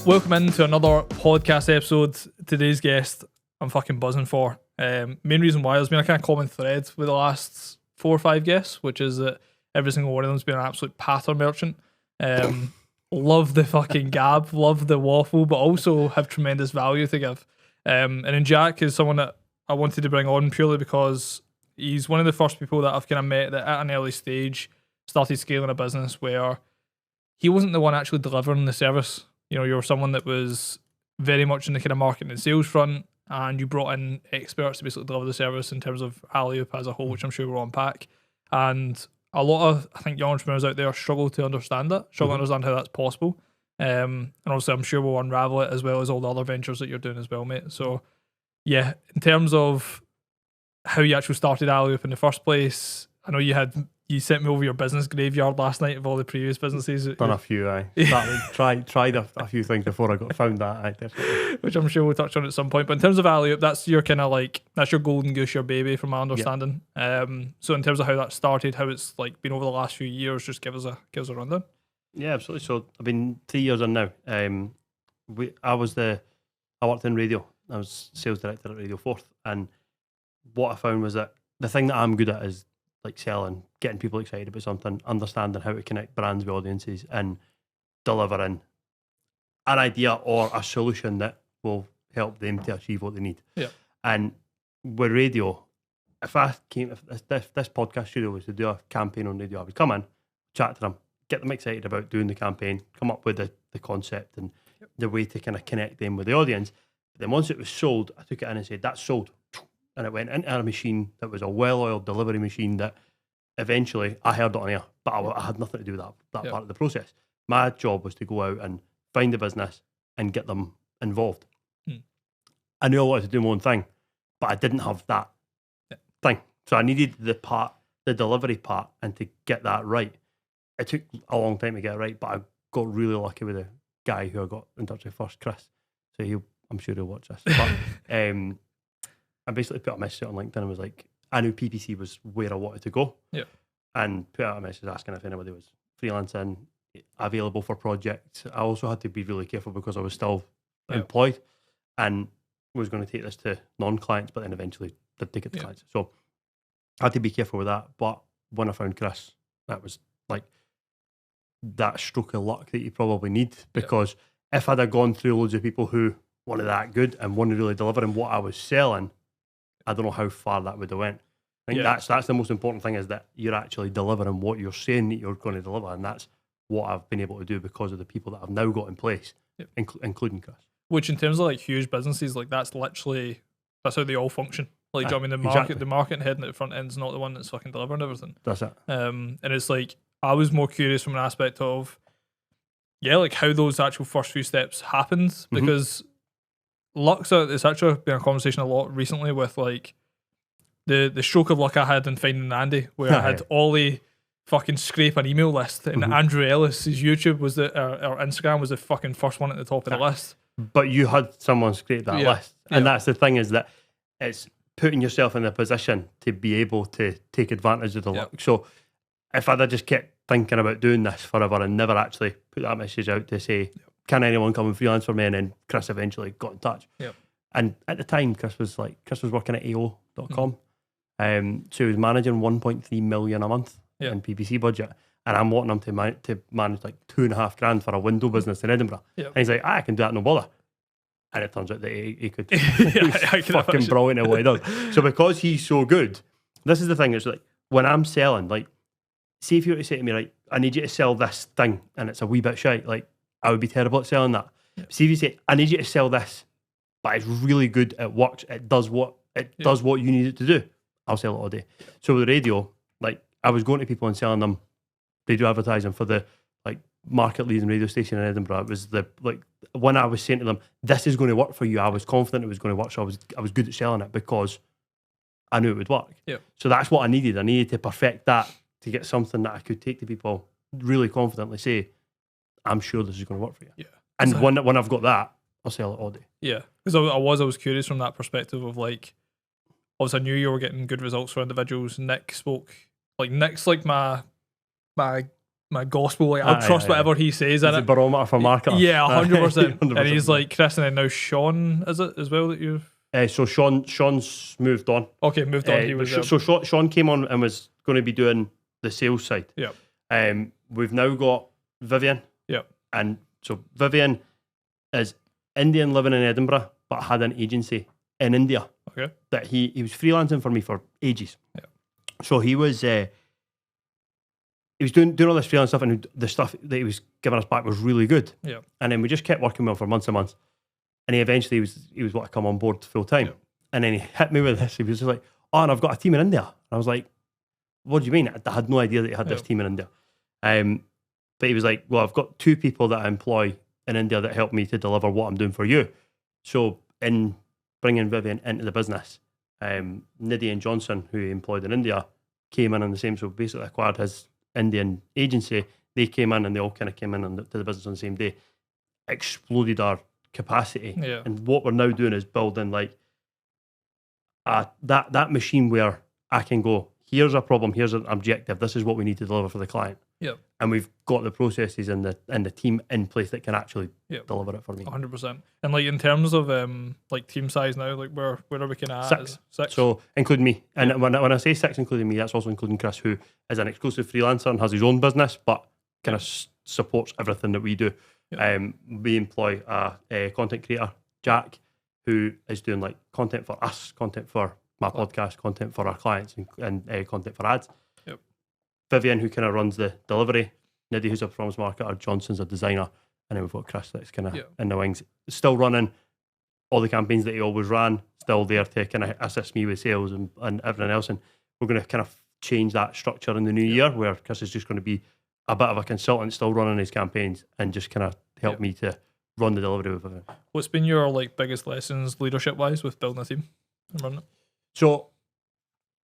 welcome into another podcast episode. Today's guest, I'm fucking buzzing for. Main reason why there's been a kind of common thread with the last 4 or 5 guests, which is that every single one of them's been an absolute patter merchant. Love the fucking gab, love the waffle, but also have tremendous value to give. And then Jack is someone that I wanted to bring on purely because he's one of the first people that I've kind of met that at an early stage started scaling a business where he wasn't the one actually delivering the service. You know, you're someone that was very much in the kind of marketing and sales front, and you brought in experts to basically deliver the service in terms of Alley-Oop as a whole, which I'm sure we'll unpack. And a lot of, I think, young entrepreneurs out there struggle to understand that, struggle to understand how that's possible. And also, I'm sure we'll unravel it as well as all the other ventures that you're doing as well, mate. So, yeah, in terms of how you actually started Alley-Oop in the first place, I know you sent me over your business graveyard last night of all the previous businesses. Done a few, aye. Tried a few things before I got found that, aye, definitely. Which I'm sure we'll touch on at some point. But in terms of Alley-Oop, that's your kind of like, that's your golden goose, your baby, from my understanding. Yep. So in terms of how that started, how it's like been over the last few years, just give us a rundown. Yeah, absolutely. So I've been 3 years in now. I worked in radio. I was sales director at Radio 4th, and what I found was that the thing that I'm good at is like selling, getting people excited about something, understanding how to connect brands with audiences, and delivering an idea or a solution that will help them to achieve what they need. Yeah. And with radio, if this podcast studio was to do a campaign on radio, I would come in, chat to them, get them excited about doing the campaign, come up with the concept and the way to kind of connect them with the audience. But then once it was sold, I took it in and said, that's sold. And it went into a machine that was a well-oiled delivery machine that eventually I heard it on air, but I had nothing to do with that part of the process. My job was to go out and find the business and get them involved. I knew I wanted to do my own thing, but I didn't have that thing. So I needed the delivery part, and to get that right. It took a long time to get it right, but I got really lucky with the guy who I got in touch with first, Chris. So I'm sure he'll watch this. But I basically put a message on LinkedIn and was like, I knew PPC was where I wanted to go. Yeah. And put out a message asking if anybody was freelancing, available for projects. I also had to be really careful because I was still employed and was going to take this to non-clients, but then eventually did take it to clients. So I had to be careful with that. But when I found Chris, that was like that stroke of luck that you probably need, because if I'd have gone through loads of people who wanted that good and wanted to really deliver in what I was selling, I don't know how far that would have went. I think that's the most important thing, is that you're actually delivering what you're saying that you're going to deliver, and that's what I've been able to do because of the people that I've now got in place, including Chris. Which in terms of like huge businesses, like that's how they all function. Like, do you know what I mean, the marketing head and the front end's not the one that's fucking delivering everything. That's it. And it's like, I was more curious from an aspect of, like how those actual first few steps happened, because it's actually been a conversation a lot recently with like the stroke of luck I had in finding Andy, where I had Ollie fucking scrape an email list, and Andrew Ellis's YouTube was or Instagram was the fucking first one at the top of the list. But you had someone scrape that list, and that's the thing, is that it's putting yourself in a position to be able to take advantage of the luck. So if I'd have just kept thinking about doing this forever and never actually put that message out to say, can anyone come and freelance for me? And then Chris eventually got in touch. And at the time, Chris was working at AO.com. So he was managing 1.3 million a month in PPC budget. And I'm wanting him to manage like $2,500 for a window business in Edinburgh. And he's like, I can do that, no bother. And it turns out that he could. He's fucking brilliant at what he does. So because he's so good, this is the thing, it's like, when I'm selling, like, see if you were to say to me, like, I need you to sell this thing, and it's a wee bit shite, like, I would be terrible at selling that. See if you say, I need you to sell this, but it's really good, it works, it does what you need it to do, I'll sell it all day. So with the radio, like, I was going to people and selling them radio advertising for the like market leading radio station in Edinburgh. It was when I was saying to them, this is going to work for you, I was confident it was going to work, so I was good at selling it because I knew it would work. So that's what I needed. I needed to perfect that to get something that I could take to people, really confidently say, I'm sure this is going to work for you. And when I've got that, I'll sell it all day. Because I was curious from that perspective of like, obviously I knew you were getting good results for individuals. Nick's like my my gospel. Like I'll trust whatever he says in It's a it. barometer for marketers. Yeah, 100%. And 100%. he's like Chris, and then now Sean, is it as well that you've? So Sean's moved on. Okay, moved on. He was so Sean came on and was going to be doing the sales side. Yeah. We've now got Vivian. Yeah. And so Vivian is Indian living in Edinburgh, but had an agency in India. Okay. That he was freelancing for me for ages. Yeah. So he was doing all this freelance stuff, and the stuff that he was giving us back was really good. Yeah. And then we just kept working with him for months and months. And he eventually was wanting to come on board full time. Yeah. And then he hit me with this. He was just like, "Oh, and I've got a team in India." And I was like, "What do you mean?" I had no idea that he had this team in India. But he was like, "Well, I've got 2 people that I employ in India that help me to deliver what I'm doing for you." So in bringing Vivian into the business, Nidhi and Johnson, who he employed in India, came in on the same. So basically acquired his Indian agency. They came in and they all kind of came in to the business on the same day. Exploded our capacity. Yeah. And what we're now doing is building like that machine where I can go, here's a problem, here's an objective, this is what we need to deliver for the client. Yeah. And we've got the processes and the team in place that can actually deliver it for me. 100%. And like in terms of like team size now, like where are we kind of at? 6. So including me. And when I say 6 including me, that's also including Chris, who is an exclusive freelancer and has his own business, but kind of supports everything that we do. Yeah. We employ a content creator, Jack, who is doing like content for us, content for my podcast, content for our clients, and content for ads. Yep. Vivian, who kind of runs the delivery. Nidhi, who's a performance marketer. Johnson's a designer. And then we've got Chris that's kind of in the wings. Still running all the campaigns that he always ran. Still there to kind of assist me with sales and everything else. And we're going to kind of change that structure in the new year, where Chris is just going to be a bit of a consultant, still running his campaigns, and just kind of help me to run the delivery with him. What's been your like biggest lessons leadership wise with building a team and running it? So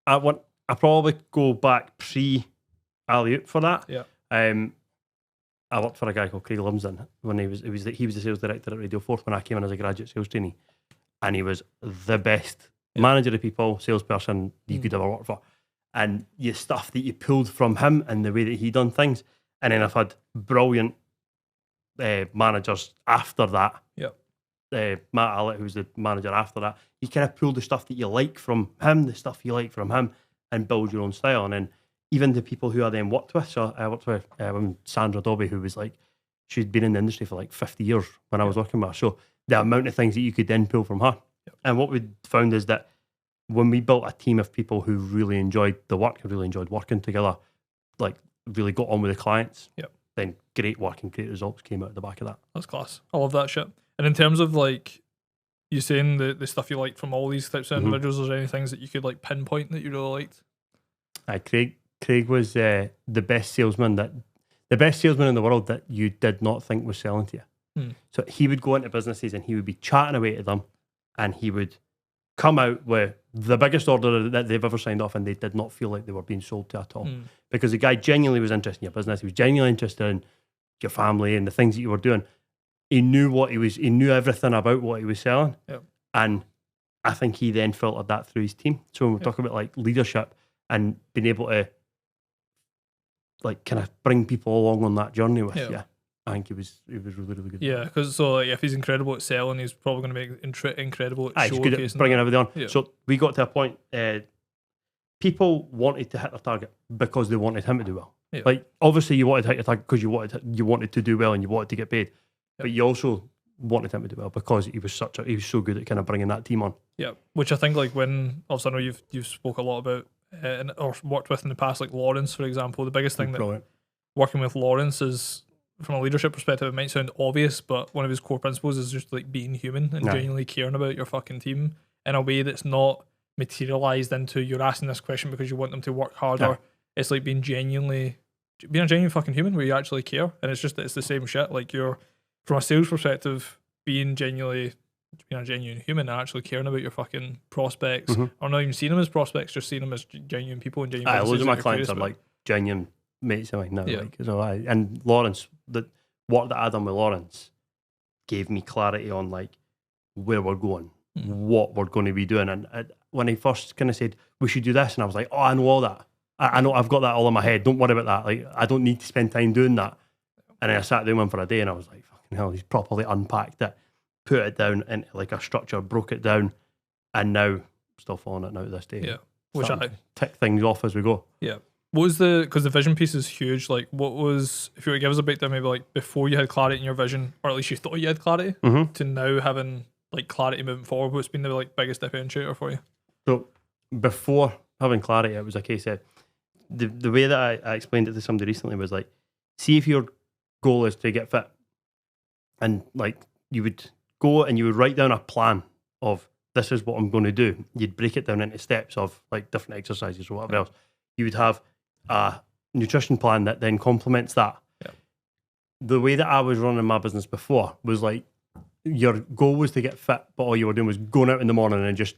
I probably go back pre Alley-Oop for that. Yeah. I worked for a guy called Craig Lumsden when he was the sales director at Radio 4 when I came in as a graduate sales trainee, and he was the best manager of people, salesperson you could ever work for. And the stuff that you pulled from him and the way that he done things. And then I've had brilliant managers after that. Yeah. Matt Allett, who's the manager after that, you kind of pull the stuff that you like from him, the stuff you like from him, and build your own style. And then even the people who I then worked with. So I worked with Sandra Dobby, who was like, she'd been in the industry for like 50 years when I was working with her. So the amount of things that you could then pull from her. Yep. And what we found is that when we built a team of people who really enjoyed the work, who really enjoyed working together, like really got on with the clients, then great work and great results came out of the back of that. That's class. I love that shit. And in terms of like you saying the stuff you liked from all these types of individuals, is there any things that you could like pinpoint that you really liked? Craig was the best salesman in the world that you did not think was selling to you. So he would go into businesses and he would be chatting away to them, and he would come out with the biggest order that they've ever signed off, and they did not feel like they were being sold to at all. Because the guy genuinely was interested in your business. He was genuinely interested in your family and the things that you were doing. He knew he knew everything about what he was selling. Yep. And I think he then filtered that through his team. So when we talk about like leadership and being able to like kind of bring people along on that journey with you, I think he was really, really good. Yeah, because so like, if he's incredible at selling, he's probably going to be incredible at showcasing. He's good at bringing everything on. Yeah. So we got to a point, people wanted to hit their target because they wanted him to do well. Yeah. Like obviously you wanted to hit your target because you wanted to do well and you wanted to get paid, but you also wanted him to do well because he was so good at kind of bringing that team on. Yeah, which I think like when obviously I know you've spoke a lot about or worked with in the past, like Lawrence, for example. The biggest thing that working with Lawrence is, from a leadership perspective, it might sound obvious, but one of his core principles is just like being human and genuinely caring about your fucking team in a way that's not materialized into you're asking this question because you want them to work harder. Yeah. It's like being a genuine fucking human where you actually care, and it's the same shit. Like you're, from a sales perspective, being a genuine human and actually caring about your fucking prospects, or not even seeing them as prospects, just seeing them as genuine people and genuine. Loads of my clients are like genuine mates of mine now. Yeah. Like, so and Lawrence, the work that I done with Lawrence gave me clarity on like where we're going, what we're going to be doing. And when he first kind of said we should do this, and I was like, oh, I know all that. I know I've got that all in my head. Don't worry about that. Like, I don't need to spend time doing that. And then I sat doing one for a day and I was like, fucking hell, he's properly unpacked it, put it down into like a structure, broke it down, and now still following it now to this day. Yeah. Which I tick things off as we go. Yeah. What was because the vision piece is huge. Like, what was, if you were to give us a breakdown, maybe like before you had clarity in your vision, or at least you thought you had clarity, to now having like clarity moving forward, what's been the like biggest differentiator for you? So before having clarity, it was a case of the way that I explained it to somebody recently was like, see if your goal is to get fit, and like you would go and you would write down a plan of this is what I'm going to do. You'd break it down into steps of like different exercises or whatever else. You would have a nutrition plan that then complements that. Yeah. The way that I was running my business before was like, your goal was to get fit, but all you were doing was going out in the morning and just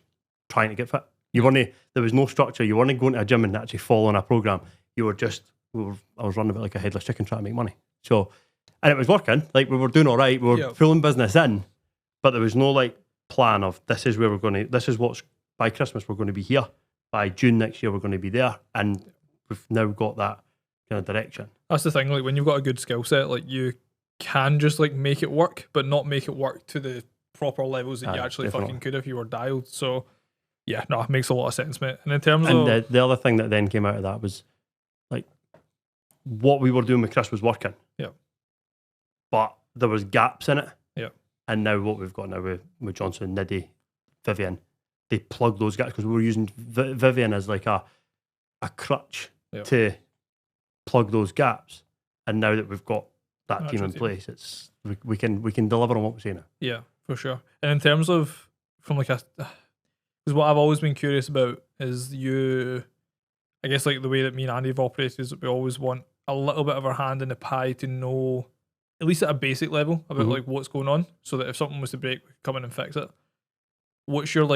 trying to get fit. You weren't, there was no structure. You weren't going to a gym and actually following a program. You were just, I was running a bit like a headless chicken trying to make money. So, and it was working. Like, we were doing all right. We were pulling business in, but there was no like plan of this is where we're going to, this is what's, by Christmas we're going to be here. By June next year we're going to be there. And we've now got that kind of direction. That's the thing. Like, when you've got a good skill set, like you can just like make it work, but not make it work to the proper levels that you actually fucking could if you were dialed. So yeah, no, it makes a lot of sense, mate. And in terms of the other thing that then came out of that was like what we were doing with Chris was working. Yeah. But there was gaps in it. Yeah. And now what we've got now with Johnson, Niddy, Vivian, they plug those gaps because we were using Vivian as like a crutch to plug those gaps. And now that we've got that team in place, it's we can deliver on what we're saying. Yeah, for sure. And in terms of from like a, because what I've always been curious about is I guess like the way that me and Andy have operated is that we always want a little bit of our hand in the pie to know, at least at a basic level, about like what's going on, so that if something was to break, we could come in and fix it. What's your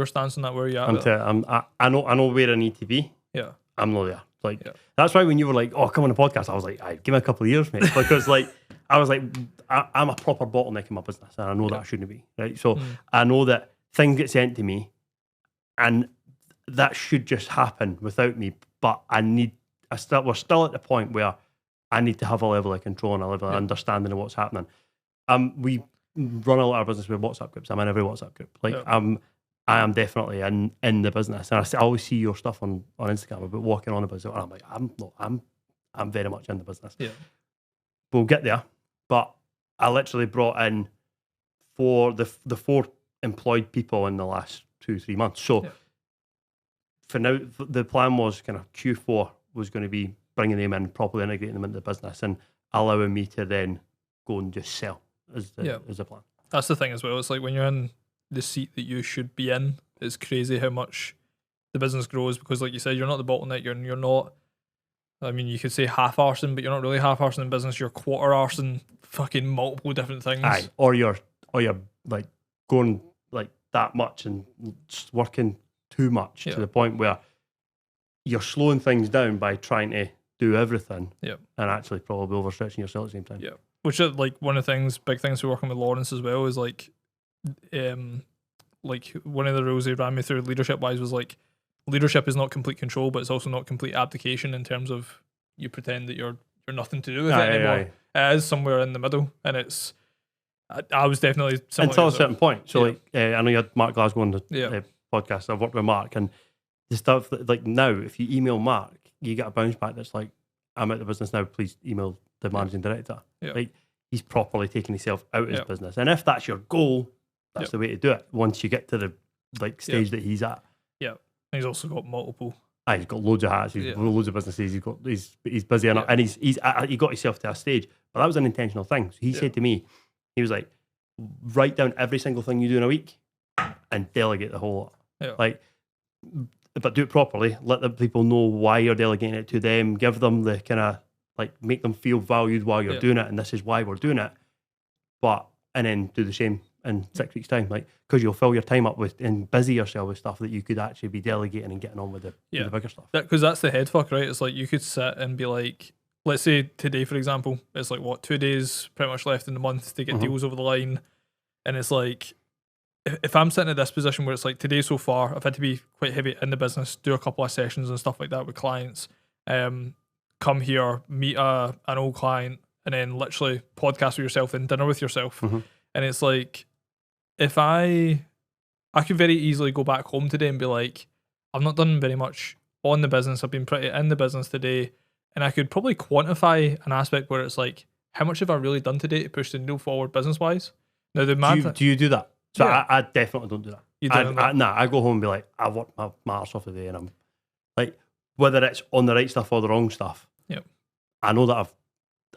stance on that? Where are you at? I know where I need to be. Yeah. I'm not there. Like that's why when you were like, "Oh, come on the podcast," I was like, "Give me a couple of years, mate," because like I was like, I'm a proper bottleneck in my business, and I know that I shouldn't be, right? So I know that things get sent to me, and that should just happen without me. But we're still at the point where I need to have a level of control and a level of understanding of what's happening. We run a lot of business with WhatsApp groups. I'm in every WhatsApp group. Like I am definitely in the business, and I always see your stuff on Instagram about walking on the business. And I'm like, I'm very much in the business. Yeah, we'll get there. But I literally brought in the 4 employed people in the last 2-3 months. So for now, the plan was kind of Q4 was going to be bringing them in, properly integrating them into the business, and allowing me to then go and just sell as the plan. That's the thing as well. It's like when you're in the seat that you should be in, it's crazy how much the business grows, because like you said, you're not the bottleneck, you're not, I mean, you could say half-arsing, but you're not really half-arsing in business, you're quarter-arsing fucking multiple different things. Aye, or you're like going like that much and just working too much to the point where you're slowing things down by trying to do everything and actually probably overstretching yourself at the same time. Yeah, which is like one of the big things we're working with Lawrence as well is like one of the rules he ran me through leadership wise was like, leadership is not complete control, but it's also not complete abdication, in terms of you pretend that you're nothing to do with it anymore. It is somewhere in the middle, and it's I was definitely until a certain point. So like I know you had Mark Glasgow on the podcast. I've worked with Mark, and the stuff that, like now, if you email Mark, you get a bounce back that's like, "I'm out of the business now. Please email the managing director." Like he's properly taking himself out of his business, and if that's your goal, that's the way to do it. Once you get to the stage that he's at. Yeah, and he's also got multiple. He's got loads of hats. He's got loads of businesses. He's busy enough, and he got himself to a stage. But that was an intentional thing. So he said to me, he was like, write down every single thing you do in a week, and delegate the whole lot. Yeah. Like, but do it properly. Let the people know why you're delegating it to them. Give them the kind of like, make them feel valued while you're doing it, and this is why we're doing it. And then do the same in 6 weeks' time, like, because you'll fill your time up with and busy yourself with stuff that you could actually be delegating and getting on with the bigger stuff. Because that's the head fuck, right? It's like you could sit and be like, let's say today, for example, it's like 2 days pretty much left in the month to get deals over the line, and it's like if I'm sitting at this position where it's like today so far, I've had to be quite heavy in the business, do a couple of sessions and stuff like that with clients, come here, meet an old client, and then literally podcast with yourself and dinner with yourself. Mhm. And it's like, if I could very easily go back home today and be like, I've not done very much on the business. I've been pretty in the business today. And I could probably quantify an aspect where it's like, how much have I really done today to push the needle forward business wise? Now, the mad Do you do that? So Yeah. I definitely don't do that. You don't do that? Nah, I go home and be like, I've worked my arse off today, and I'm like, whether it's on the right stuff or the wrong stuff. Yep. I know that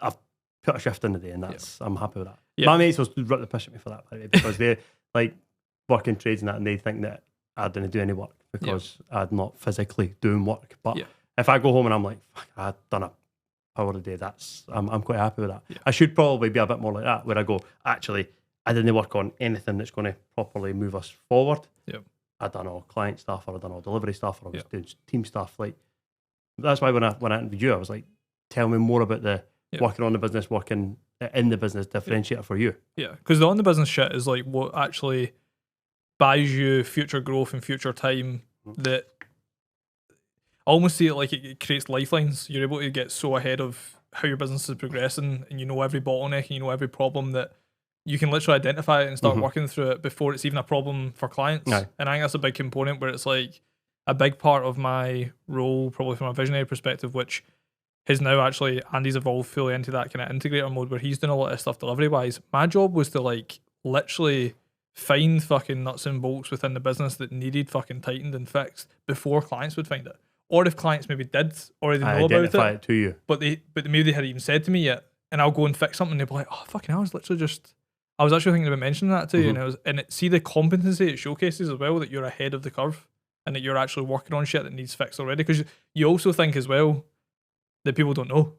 I've put a shift in the day, and that's I'm happy with that. Yep. My mates will rip the piss at me for that, by the way, because they like work in trades and that, and they think that I didn't do any work because I'm not physically doing work. But if I go home and I'm like, fuck, I've done a hour a day, I'm quite happy with that. Yeah. I should probably be a bit more like that, where I go, actually, I didn't work on anything that's going to properly move us forward. Yep. I done all client stuff, or I done all delivery stuff, or I was doing team stuff. Like that's why when I interviewed you, I was like, tell me more about the working on the business, working in the business differentiator for you. Yeah, because the on the business shit is like what actually buys you future growth and future time. That I almost see it like it creates lifelines. You're able to get so ahead of how your business is progressing, and you know every bottleneck and you know every problem that you can literally identify it and start working through it before it's even a problem for clients. Aye. And I think that's a big component where it's like a big part of my role, probably from a visionary perspective, which has now actually Andy's evolved fully into that kind of integrator mode where he's doing a lot of stuff delivery wise. My job was to like literally find fucking nuts and bolts within the business that needed fucking tightened and fixed before clients would find it. Or if clients maybe did already know about identify it to you. but maybe they hadn't even said to me yet, and I'll go and fix something and they'll be like, oh fucking hell, I was actually thinking about mentioning that to you, and see the competency it showcases as well, that you're ahead of the curve and that you're actually working on shit that needs fixed already, because you also think as well that people don't know,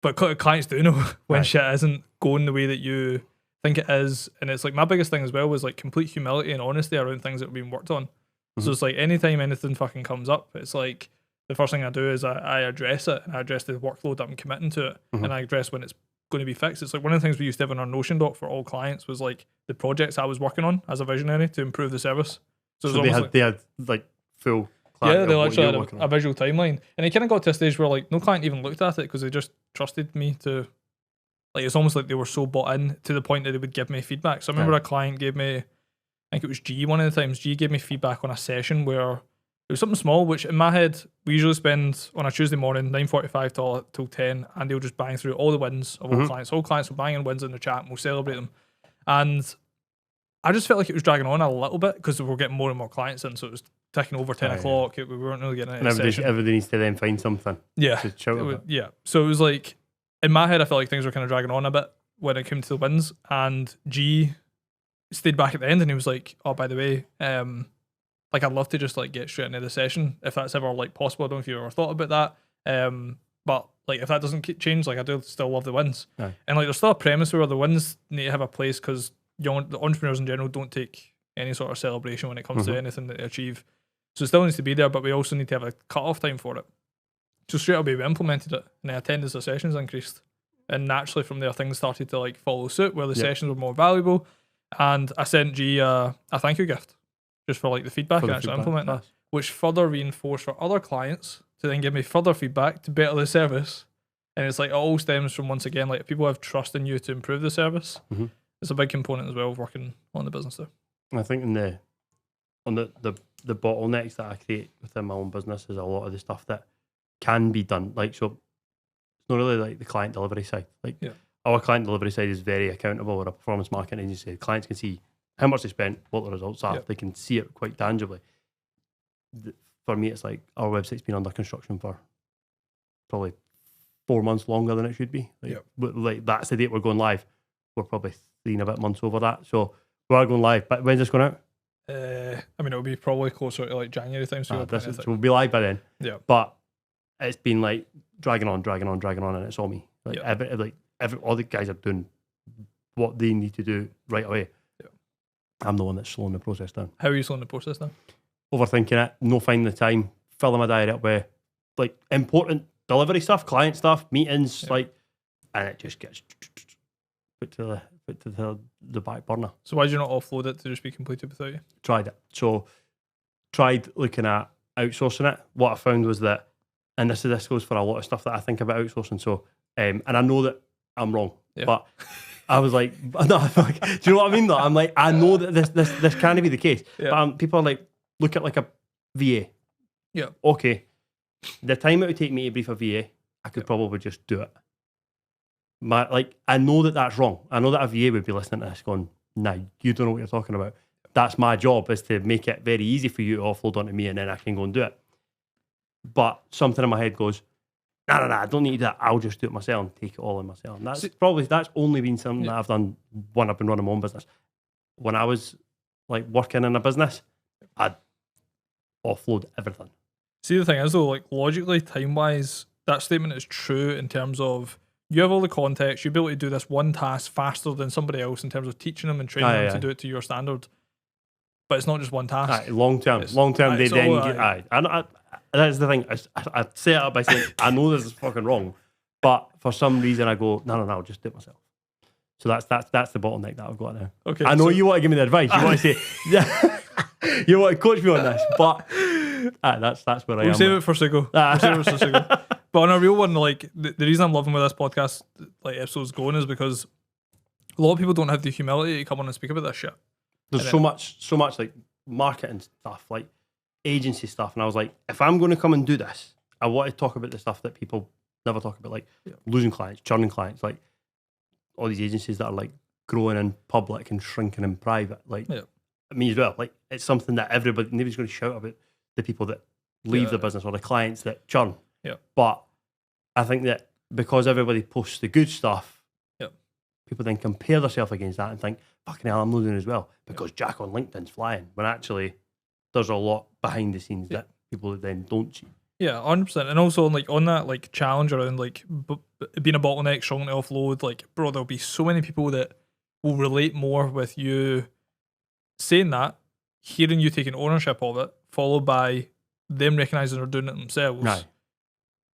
but clients do know when shit isn't going the way that you think it is. And it's like my biggest thing as well was like complete humility and honesty around things that are being worked on. So it's like anytime anything fucking comes up, it's like the first thing I do is I address it, and I address the workload that I'm committing to it, and I address when it's going to be fixed. It's like one of the things we used to have in our Notion doc for all clients was like the projects I was working on as a visionary to improve the service. So they had like full yeah, they literally had a visual timeline, and it kind of got to a stage where like no client even looked at it because they just trusted me to, like, it's almost like they were so bought in to the point that they would give me feedback. So I remember a client gave me, I think it was G one of the times, G gave me feedback on a session where it was something small, which in my head we usually spend on a Tuesday morning 9:45 till 10, and they'll just bang through all the wins of all clients. All clients will bang in wins in the chat and we'll celebrate them. And I just felt like it was dragging on a little bit because we were getting more and more clients in, so it was ticking over 10 o'clock. We weren't really getting any session. Everybody needs to then find something. To shout about. Yeah. So it was like, in my head, I felt like things were kind of dragging on a bit when it came to the wins. And G stayed back at the end and he was like, oh, by the way, like I'd love to just like get straight into the session if that's ever like possible. I don't know if you ever thought about that. But like if that doesn't change, like I do still love the wins. Aye. And like there's still a premise where the wins need to have a place because the entrepreneurs in general don't take any sort of celebration when it comes to anything that they achieve. So it still needs to be there, but we also need to have a cut-off time for it. So straight away we implemented it, and the attendance of sessions increased. And naturally from there things started to like follow suit where the sessions were more valuable. And I sent G a thank you gift just for like the feedback and actually implementing it, which further reinforced for other clients to then give me further feedback to better the service. And it's like it all stems from, once again, like if people have trust in you to improve the service, it's a big component as well of working on the business there. I think on the bottlenecks that I create within my own business is a lot of the stuff that can be done. Like, so it's not really like the client delivery side. Like our client delivery side is very accountable. We're a performance marketing agency. Clients can see how much they spent, what the results are. They can see it quite tangibly. For me, it's like our website's been under construction for probably 4 months longer than it should be. Like that's the date we're going live. We're probably 3 and a bit months over that. So we are going live. But when's this going out? I mean, it'll be probably closer to like January time. So we'll be live by then. Yeah. But it's been like dragging on, and it's all me. Like all the guys are doing what they need to do right away. Yeah. I'm the one that's slowing the process down. How are you slowing the process down? Overthinking it, no finding the time, filling my diary up with like important delivery stuff, client stuff, meetings, and it just gets put to put to the back burner. So why did you not offload it to just be completed without you? Tried it. So tried looking at outsourcing it. What I found was that, and this goes for a lot of stuff that I think about outsourcing. So, and I know that I'm wrong, but I was like, no, do you know what I mean? Though I'm like, I know that this can't be the case. Yeah. But people are like, look at like a VA. Yeah. Okay. The time it would take me to brief a VA, I could probably just do it. I know that that's wrong. I know that a VA would be listening to this going, nah, you don't know what you're talking about. That's my job, is to make it very easy for you to offload onto me and then I can go and do it. But something in my head goes, no, I don't need that. I'll just do it myself and take it all in myself. And that's only been something that I've done when I've been running my own business. When I was like working in a business, I'd offload everything. See, the thing is though, like logically, time-wise, that statement is true in terms of you have all the context, you'll be able to do this one task faster than somebody else in terms of teaching them and training them to do it to your standard. But it's not just one task. Long term, they then get. That's the thing. I set it up by saying, I know this is fucking wrong, but for some reason I go, no, I'll just do it myself. So that's the bottleneck that I've got now. Okay. I know you want to give me the advice. You want to say, yeah, you want to coach me on this, but that's where I am. We'll save it for Sigo. But on a real one, like the reason I'm loving where this podcast like episode's going is because a lot of people don't have the humility to come on and speak about this shit. There's so much like marketing stuff, like agency stuff, and I was like, if I'm going to come and do this, I want to talk about the stuff that people never talk about, like losing clients, churning clients, like all these agencies that are like growing in public and shrinking in private. Like me as well. Like it's something that nobody's going to shout about the people that leave the business or the clients that churn. Yeah. But I think that because everybody posts the good stuff, people then compare themselves against that and think, fucking hell, I'm losing as well because Jack on LinkedIn's flying. When actually there's a lot behind the scenes that people then don't see. Yeah, 100%. And also like on that like challenge around like being a bottleneck, struggling to offload, like bro, there'll be so many people that will relate more with you saying that, hearing you taking ownership of it, followed by them recognising they're doing it themselves. Right.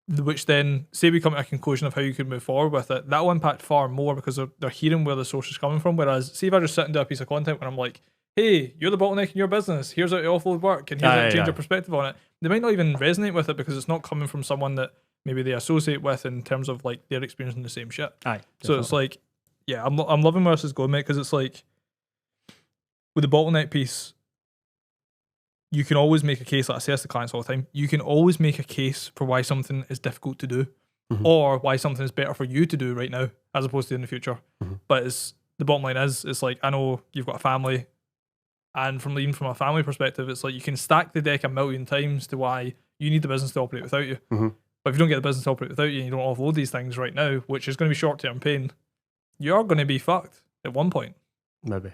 Which then, say we come to a conclusion of how you could move forward with it, that will impact far more because they're hearing where the source is coming from. Whereas, see if I just sit and do a piece of content when I'm like, hey, you're the bottleneck in your business, here's how to offload work, and here's how to change your perspective on it. They might not even resonate with it because it's not coming from someone that maybe they associate with in terms of like they're experiencing the same shit. So it's like, I'm loving where this is going, mate, because it's like, with the bottleneck piece, you can always make a case, like I say this to clients all the time, you can always make a case for why something is difficult to do or why something is better for you to do right now as opposed to in the future. But the bottom line is, it's like, I know you've got a family, and even from a family perspective, it's like you can stack the deck a million times to why you need the business to operate without you. But if you don't get the business to operate without you and you don't offload these things right now, which is going to be short-term pain, you're going to be fucked at one point. Maybe.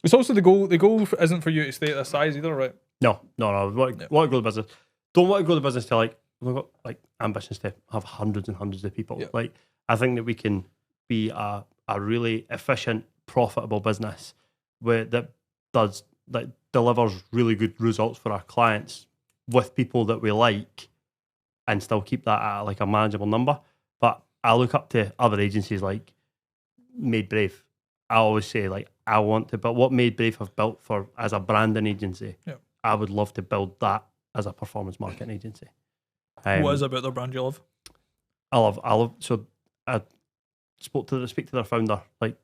It's also the goal. The goal isn't for you to stay at this size either, right? No. Want to grow the business. Don't want to grow the business to we've got like ambitions to have hundreds and hundreds of people. Like I think that we can be a really efficient, profitable business that delivers really good results for our clients with people that we like, and still keep that at like a manageable number. But I look up to other agencies like Made Brave. I always say like I want to build what Made Brave have built for as a branding agency. I would love to build that as a performance marketing agency. What is it about their brand you love? I love. So I speak to their founder like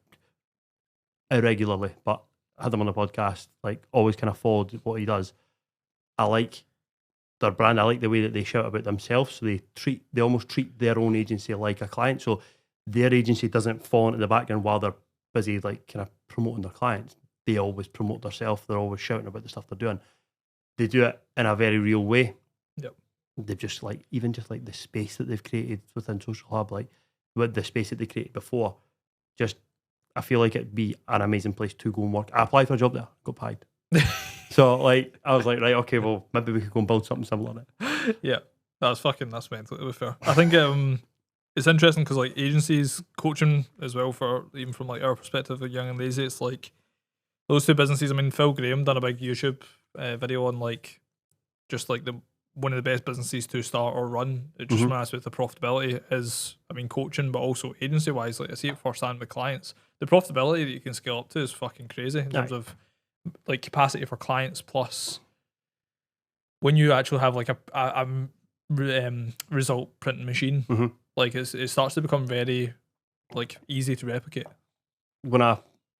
irregularly, but I had him on the podcast. Like always, kind of followed what he does. I like their brand. I like the way that they shout about themselves. So they almost treat their own agency like a client. So their agency doesn't fall into the background while they're busy like kind of promoting their clients. They always promote themselves. They're always shouting about the stuff they're doing. They do it in a very real way. They've just like even just like the space that they've created within Social Hub, like with the space that they created before, just I feel like it'd be an amazing place to go and work. I applied for a job there, got paid. So like I was like, right, okay, well maybe we could go and build something similar on it. Yeah, that's mental, to be fair. I think it's interesting because like agencies coaching as well, for even from like our perspective of Young and Lazy, it's like those two businesses. I mean, Phil Graham done a big YouTube video on like just like the one of the best businesses to start or run. It just matters with the profitability is, I mean, coaching, but also agency wise. Like I see it firsthand with clients. The profitability that you can scale up to is fucking crazy in terms of like capacity for clients. Plus, when you actually have like a result printing machine, like it starts to become very like easy to replicate. When I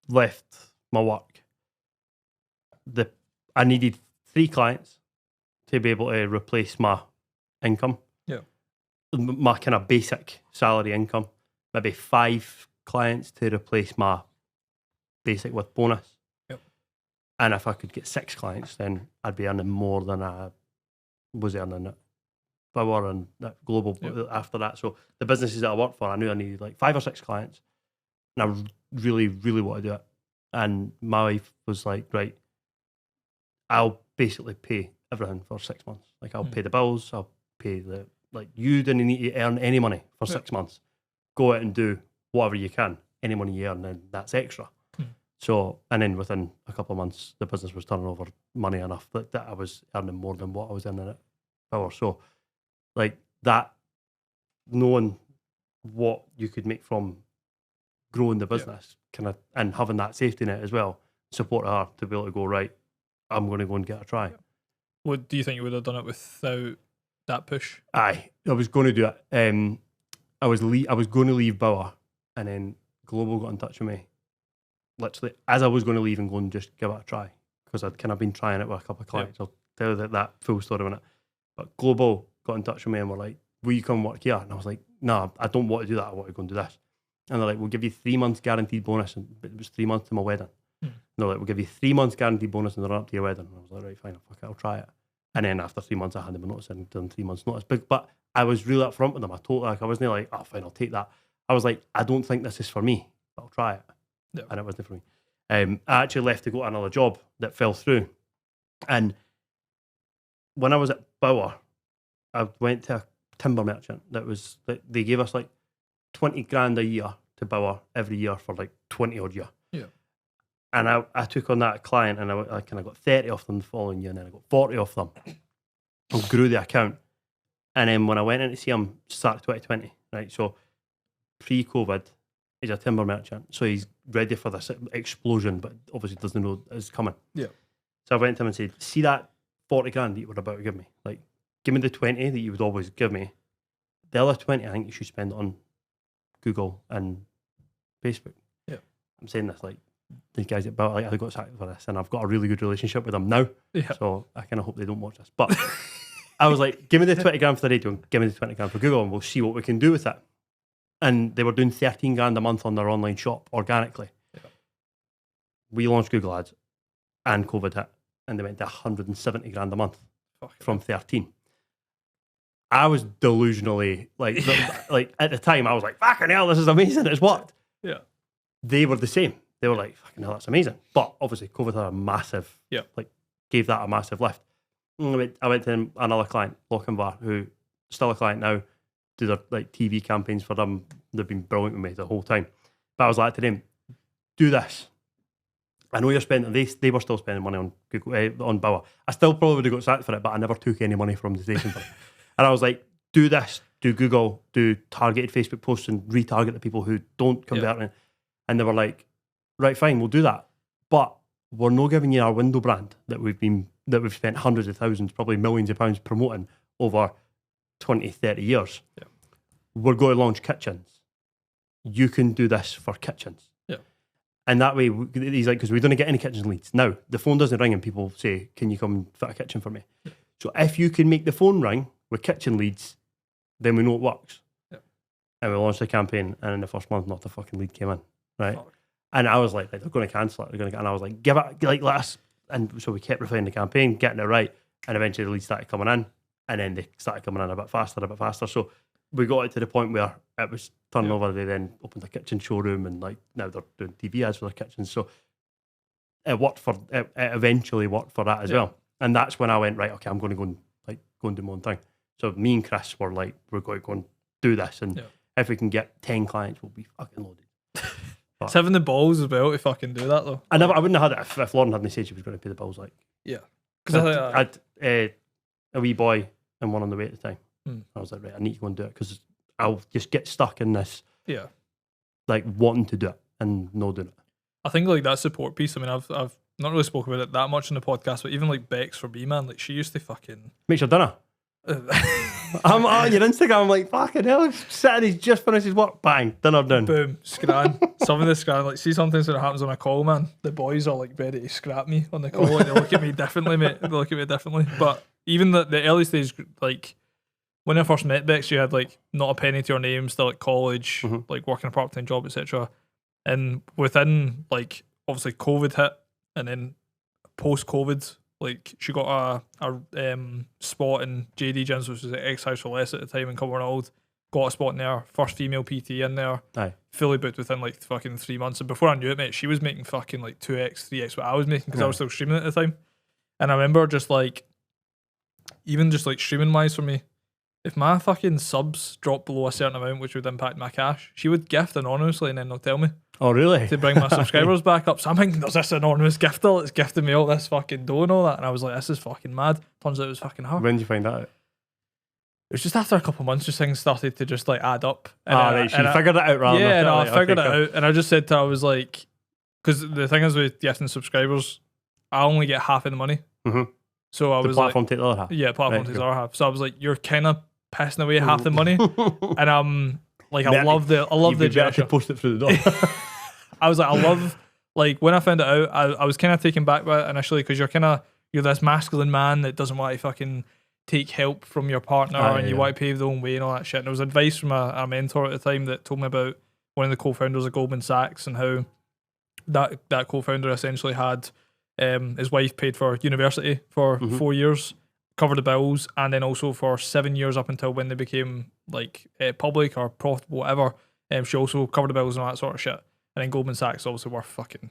left my work, I needed 3 clients to be able to replace my income. Yeah. My kind of basic salary income. Maybe 5 clients to replace my basic with bonus. Yep. And if I could get 6 clients, then I'd be earning more than I was earning at Power and that Global after that. So the businesses that I worked for, I knew I needed like 5 or 6 clients. And I really, really want to do it. And my wife was like, right, I'll basically pay everything for 6 months. Like I'll pay the bills, I'll pay you didn't need to earn any money for 6 months. Go out and do whatever you can. Any money you earn, then that's extra. So, and then within a couple of months, the business was turning over money enough that I was earning more than what I was earning at Power. So, like that, knowing what you could make from growing the business, kind of, and having that safety net as well, support her to be able to go, right, I'm going to go and get a try. What do you think you would have done it without that push? I was going to do it. I was going to leave Bauer, and then Global got in touch with me literally as I was going to leave and go and just give it a try, because I'd kind of been trying it with a couple of clients. I'll tell you that full story in a minute. But Global got in touch with me and were like, will you come work here? And I was like, no, I don't want to do that. I want to go and do this. And they're like, we'll give you 3 months guaranteed bonus. And it was 3 months to my wedding. And they're like, we'll give you 3 months guaranteed bonus in the run up to your wedding. And I was like, right, fine, fuck it, I'll try it. And then after 3 months, I handed my notice in and done 3 months notice. But I was really upfront with them. I told, like, I wasn't like, oh, fine, I'll take that. I was like, I don't think this is for me, but I'll try it. Yep. And it wasn't for me. I actually left to go to another job that fell through. And when I was at Bauer, I went to a timber merchant they gave us like 20 grand a year to Bauer every year for like 20 odd year. Yeah. And I took on that client, and I kind of got 30 off them the following year, and then I got 40 off them and grew the account. And then when I went in to see him, start of 2020, right? So pre-COVID, he's a timber merchant. So he's ready for this explosion, but obviously doesn't know it's coming. Yeah. So I went to him and said, see that 40 grand that you were about to give me? Like, give me the 20 that you would always give me. The other 20, I think you should spend on Google and Facebook. Yeah. I'm saying this like, these guys at Bauer, like, I got sacked for this, and I've got a really good relationship with them now. Yeah. So I kind of hope they don't watch this. But I was like, give me the 20 grand for the radio and give me the 20 grand for Google, and we'll see what we can do with it. And they were doing 13 grand a month on their online shop organically. Yeah. We launched Google Ads and COVID hit, and they went to 170 grand a month from 13. I was delusionally like at the time I was like, fucking hell, this is amazing, it's worked. Yeah. They were the same. They were like, fucking hell, that's amazing. But obviously COVID had a massive, gave that a massive lift. I went to another client, Lochinvar, who still a client now, do their like TV campaigns for them. They've been brilliant with me the whole time. But I was like to them, do this. I know you're spending, they were still spending money on Google, on Bauer. I still probably would have got sacked for it, but I never took any money from the station for it. And I was like, do this, do Google, do targeted Facebook posts and retarget the people who don't convert. Yeah. And they were like, right, fine, we'll do that. But we're not giving you our window brand that we've spent hundreds of thousands, probably millions of pounds promoting over 20, 30 years. Yeah. We're going to launch kitchens. You can do this for kitchens. Yeah. And that way, he's like, because we don't get any kitchen leads. Now, the phone doesn't ring and people say, can you come and fit a kitchen for me? Yeah. So if you can make the phone ring with kitchen leads, then we know it works. Yeah. And we launched the campaign, and in the first month, not a fucking lead came in. Right. Fuck. And I was like, they're going to cancel it. And I was like, give it, like, last. And so we kept refining the campaign, getting it right. And eventually the leads started coming in. And then they started coming in a bit faster. So we got it to the point where it was turning over. They then opened a kitchen showroom, and like now they're doing TV ads for their kitchens. So it eventually worked for that as well. And that's when I went, right, okay, I'm going to go and do my own thing. So me and Chris were like, we're going to go and do this. And if we can get 10 clients, we'll be fucking loaded. It's having the balls as well to fucking do that though. I wouldn't have had it if Lauren hadn't said she was going to pay the bills. Like, yeah, because I had a wee boy and one on the way at the time. Mm. I was like, right, I need to go and do it because I'll just get stuck in this, Yeah. like wanting to do it and no doing it. I think like that support piece. I mean, I've not really spoken about it that much in the podcast, but even like Bex for me, man, like she used to fucking Makes your dinner. I'm on your Instagram. I'm like, fucking hell, sitting. He's just finished his work. Bang, dinner done. boom, scran. Some of the scran, like, see, sometimes when it happens on a call, man, the boys are like ready to scrap me on the call, and they look at me differently, mate. They look at me differently. But even the early stage, like when I first met Bex, she had like not a penny to her name, still at college, like working a part-time job, etc. And within like obviously COVID hit, and then post-COVID, like she got a spot in JD Gyms, which was at X House for Less at the time in Cumbernauld. Got a spot in there, first female PT in there. Aye. Fully booked within like fucking 3 months. And before I knew it, mate, she was making fucking like 2x, 3x what I was making because I was still streaming at the time. And I remember just like, even just like streaming wise for me, if my fucking subs dropped below a certain amount, which would impact my cash, she would gift anonymously and then they'll tell me. Oh, really? To bring my subscribers back up. So I'm thinking, there's this anonymous gifter that's gifting me all this fucking dough and all that. And I was like, this is fucking mad. Turns out it was fucking her. When did you find that out? It was just after a couple of months, just things started to just like add up. And Right, she figured it out rather than yeah, no, I like, figured okay, it out. And I just said to her, I was like, because the thing is with gifting subscribers, I only get half of the money. Mhm. So I The was platform like, take the other half. yeah, platform Right, takes cool. the other half. So I was like, you're kind of pissing away half the money. And like, I love the You'd be better gesture. to post it through the door. I was like, I love, like, when I found it out, I was kind of taken back by it initially because you're this masculine man that doesn't want to fucking take help from your partner and you want to pave their own way and all that shit. And there was advice from a mentor at the time that told me about one of the co-founders of Goldman Sachs and how that co-founder essentially had his wife paid for university for 4 years, covered the bills, and then also for 7 years up until when they became like public or profitable, whatever. She also covered the bills and all that sort of shit. And then Goldman Sachs is obviously worth fucking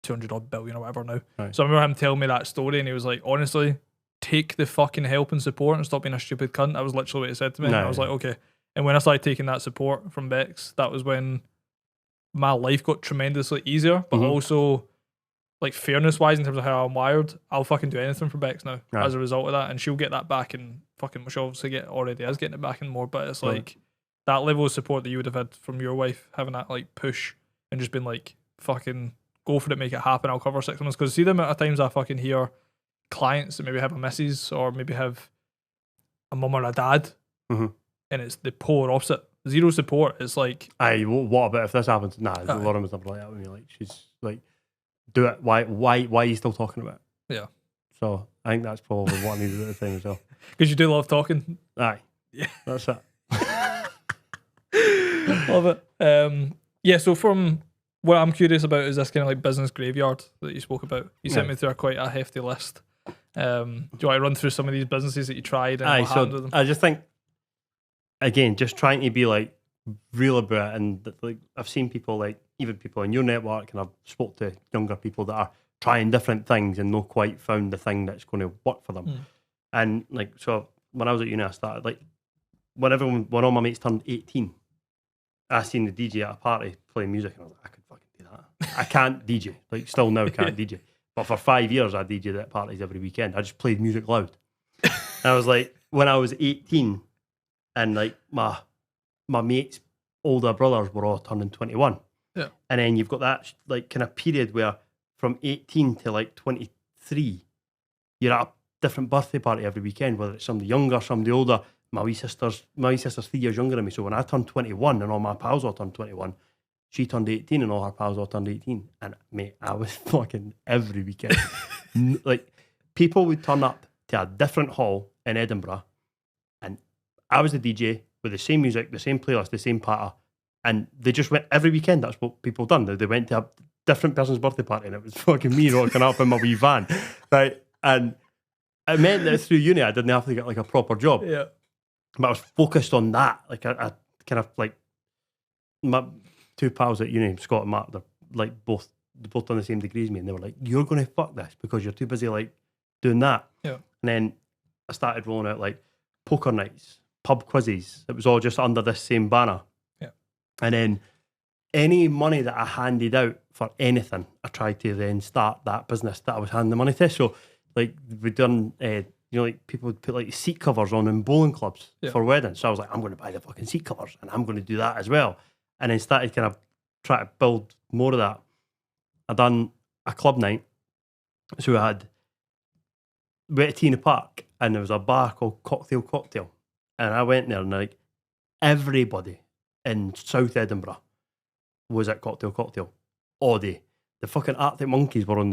200 odd billion or whatever now. Right. So I remember him telling me that story, and he was like, honestly, take the fucking help and support and stop being a stupid cunt. That was literally what he said to me. And I was like, okay. And when I started taking that support from Bex, that was when my life got tremendously easier, but also like fairness wise in terms of how I'm wired, I'll fucking do anything for Bex now as a result of that. And she'll get that back and fucking, she'll obviously already is getting it back and more, but it's like that level of support that you would have had from your wife, having that like push and just been like, fucking go for it, make it happen, I'll cover 6 months. Because see the amount of times I fucking hear clients that maybe have a missus or maybe have a mum or a dad, and it's the polar opposite. Zero support. It's like, aye, what about if this happens? Nah, Lauren was never like that with me. Like, she's like, do it. Why are you still talking about it? Yeah. So I think that's probably what I needed at the time as well. Because you do love talking. Aye. Yeah. That's it. Love it. Yeah, so from what I'm curious about is this kind of like business graveyard that you spoke about. You sent me through quite a hefty list. Do you want to run through some of these businesses that you tried and what happened with them? I just think, again, just trying to be like real about it. And like I've seen people, like even people in your network, and I've spoke to younger people that are trying different things and not quite found the thing that's going to work for them. And like, so when I was at uni, I started like when all my mates turned 18, I seen the DJ at a party playing music, and I was like, I could fucking do that. I can't DJ, like still now can't DJ. But for 5 years, I DJ'd at parties every weekend. I just played music loud. And I was like, when I was 18, and like my mates' older brothers were all turning 21. Yeah. And then you've got that like kind of period where from 18 to like 23, you're at a different birthday party every weekend, whether it's somebody younger, somebody older. My wee sister's 3 years younger than me. So when I turned 21 and all my pals all turned 21, she turned 18 and all her pals all turned 18. And mate, I was fucking every weekend. Like people would turn up to a different hall in Edinburgh, and I was the DJ with the same music, the same playlist, the same patter. And they just went every weekend. That's what people done. They went to a different person's birthday party, and it was fucking me rocking up in my wee van. Right. And it meant that through uni, I didn't have to get like a proper job. Yeah. But I was focused on that. Like I kind of like my two pals at uni, Scott and Mark, they're like both done the same degree as me, and they were like, "You're going to fuck this because you're too busy like doing that." Yeah. And then I started rolling out like poker nights, pub quizzes. It was all just under this same banner. Yeah. And then any money that I handed out for anything, I tried to then start that business that I was handing the money to. So like we've done like people would put like seat covers on in bowling clubs Yeah. for weddings. So I was like, I'm going to buy the fucking seat covers and I'm going to do that as well. And then started kind of trying to build more of that. I done a club night. So we went to Tina Park and there was a bar called Cocktail. And I went there and like everybody in South Edinburgh was at Cocktail all day. The fucking Arctic Monkeys were on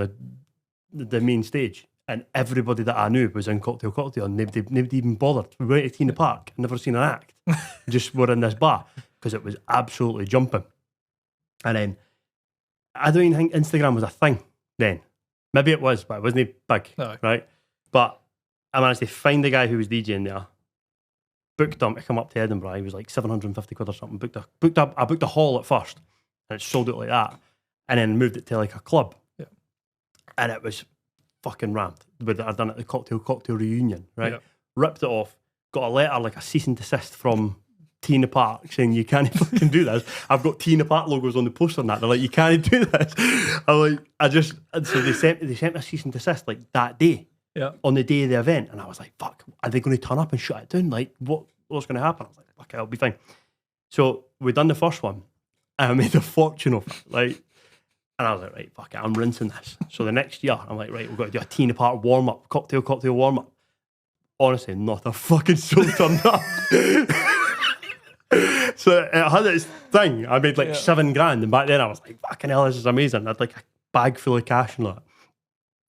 the main stage. And everybody that I knew was in Cocktail, and nobody even bothered. We went to Tina Park, never seen an act. Just were in this bar because it was absolutely jumping. And then I don't even think Instagram was a thing then. Maybe it was, but it wasn't big, No. right? But I managed to find the guy who was DJing there, booked him to come up to Edinburgh. He was like 750 quid or something. I booked a hall at first, and it sold out like that, and then moved it to like a club. Yeah. And it was fucking rammed. But I'd done it at the cocktail reunion, right? Yeah. Ripped it off, got a letter, like a cease and desist from Tina Park saying you can't fucking do this. I've got Tina Park logos on the poster and that. They're like, you can't do this. So they sent a cease and desist like that day. Yeah. On the day of the event. And I was like, fuck, are they going to turn up and shut it down? Like, what's going to happen? I was like, fuck it, I'll be fine. So we done the first one and I made a fortune of it. Like, and I was like, right, fuck it, I'm rinsing this. So the next year, I'm like, right, we've got to do a Tina Park warm-up, cocktail warm-up. Honestly, not a fucking soul turned up. So it had its thing. I made like $7,000. And back then I was like, fucking hell, this is amazing. I had like a bag full of cash and that.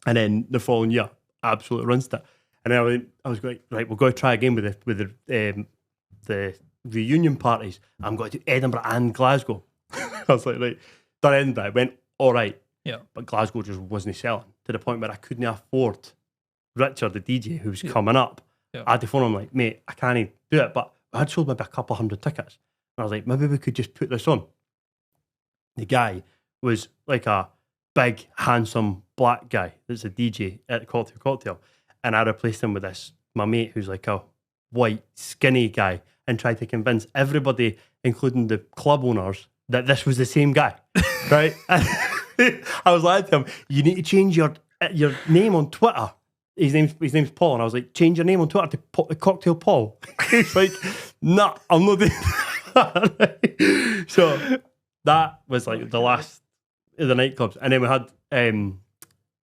And then the following year, absolutely rinsed it. And then I was going, right, we're going to try again with the reunion parties. I'm going to do Edinburgh and Glasgow. I was like, right, done Edinburgh. It went all right. Yeah. But Glasgow just wasn't selling to the point where I couldn't afford Richard, the DJ, who was coming up. Yeah. I had to phone him like, mate, I can't do it. But I had sold maybe a couple hundred tickets. And I was like, maybe we could just put this on. The guy was like a big, handsome black guy that's a DJ at Cocktail. And I replaced him with my mate who's like a white, skinny guy, and tried to convince everybody, including the club owners, that this was the same guy, right? I was like to him, you need to change your name on Twitter. His name's Paul, and I was like, change your name on Twitter to Cocktail Paul. He's like, nah, I'm not doing that. So that was like the last of the nightclubs, and then we had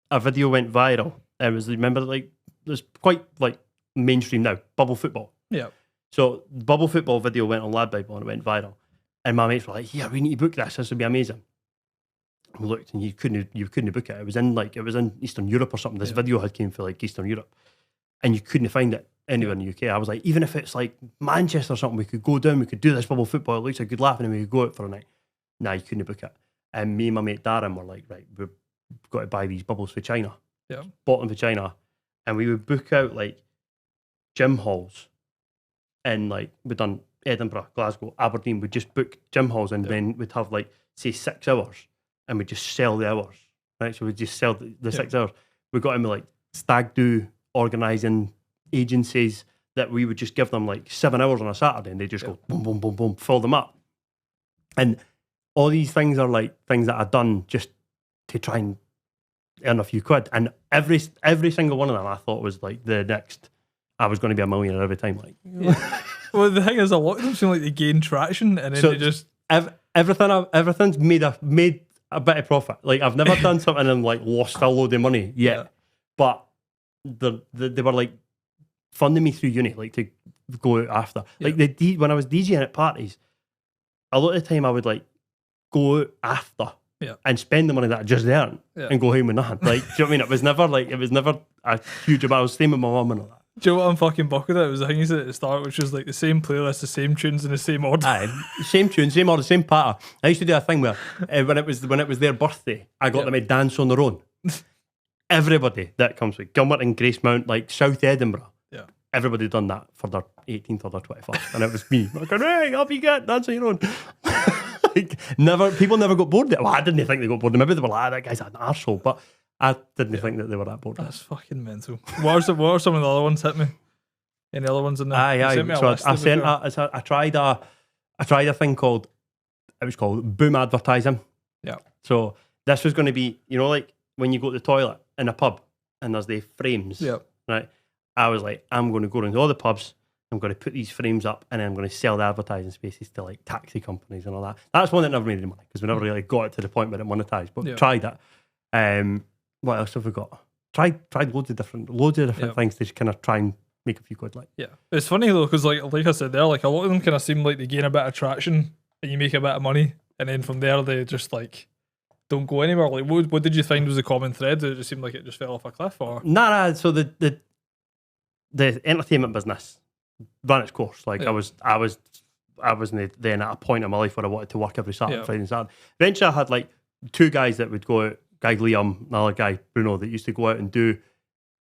a video went viral. It was, remember, like, there's quite like mainstream now, bubble football. Yeah. So the bubble football video went on Lad Bible and it went viral. And my mates were like, yeah, we need to book this. This would be amazing. We looked and you couldn't book it. It was in Eastern Europe or something. This video had came for like Eastern Europe. And you couldn't find it anywhere in the UK. I was like, even if it's like Manchester or something, we could go down, we could do this bubble football. It looks like a good laugh and then we could go out for a night. Nah, you couldn't book it. And me and my mate Darren were like, right, we've got to buy these bubbles for China. Yeah. Bought them for China. And we would book out like gym halls. And like we'd done Edinburgh, Glasgow, Aberdeen. We'd just book gym halls and then we'd have like, say, 6 hours. And we'd just sell the hours. Right? So we'd just sell the 6 hours. We got in with like stag do organising agencies that we would just give them like 7 hours on a Saturday and they just go boom, boom, boom, boom, fill them up. And all these things are like things that I've done just to try and earn a few quid. And every single one of them I thought was like the next, I was going to be a millionaire every time. Like, Well, the thing is, a lot of them seem like they gain traction and then so they just everything's made a bit of profit. Like I've never done something and like lost a load of money yet, but they were like funding me through uni, like to go out after. Like when I was DJing at parties, a lot of the time I would like go out after and spend the money that I just earned and go home with nothing. Like, do you know what I mean? It was never a huge amount. I was staying with my mum and all that. Do you know what I'm fucking bucking at? It was the thing you said at the start, which was like the same playlist, the same tunes in the same order. Aye, same tune, same order, same pattern. I used to do a thing where when it was their birthday, I got them to dance on their own. Everybody that comes with Gilbert and Gracemount, like South Edinburgh, everybody done that for their 18th or their 21st, and it was me. I go, hey, up you get, dance on your own. Like people never got bored. Well, I didn't think they got bored. Maybe they were like, that guy's an arsehole, but I didn't think that they were that bored. That's fucking mental. What are some of the other ones? Hit me. Any other ones in there? Aye. So I tried a thing called Boom Advertising. Yeah. So this was going to be, like when you go to the toilet in a pub and there's the frames. Yeah. Right. I was like, I'm going to go into all the pubs. I'm going to put these frames up, and then I'm going to sell the advertising spaces to like taxi companies and all that. That's one that never made any money because we never really got it to the point where it monetized. But we tried it. What else have we got? Tried loads of different things to kind of try and make a few quid. Like, yeah, it's funny though because like I said there, like a lot of them kind of seem like they gain a bit of traction and you make a bit of money, and then from there they just like don't go anywhere. Like, what did you find was the common thread? Did it just seem like it just fell off a cliff, or nah? So the entertainment business ran its course. Like I wasn't then at a point in my life where I wanted to work every Saturday, Friday and Saturday. Eventually I had like two guys that would go out, guy Liam, another guy Bruno, that used to go out and do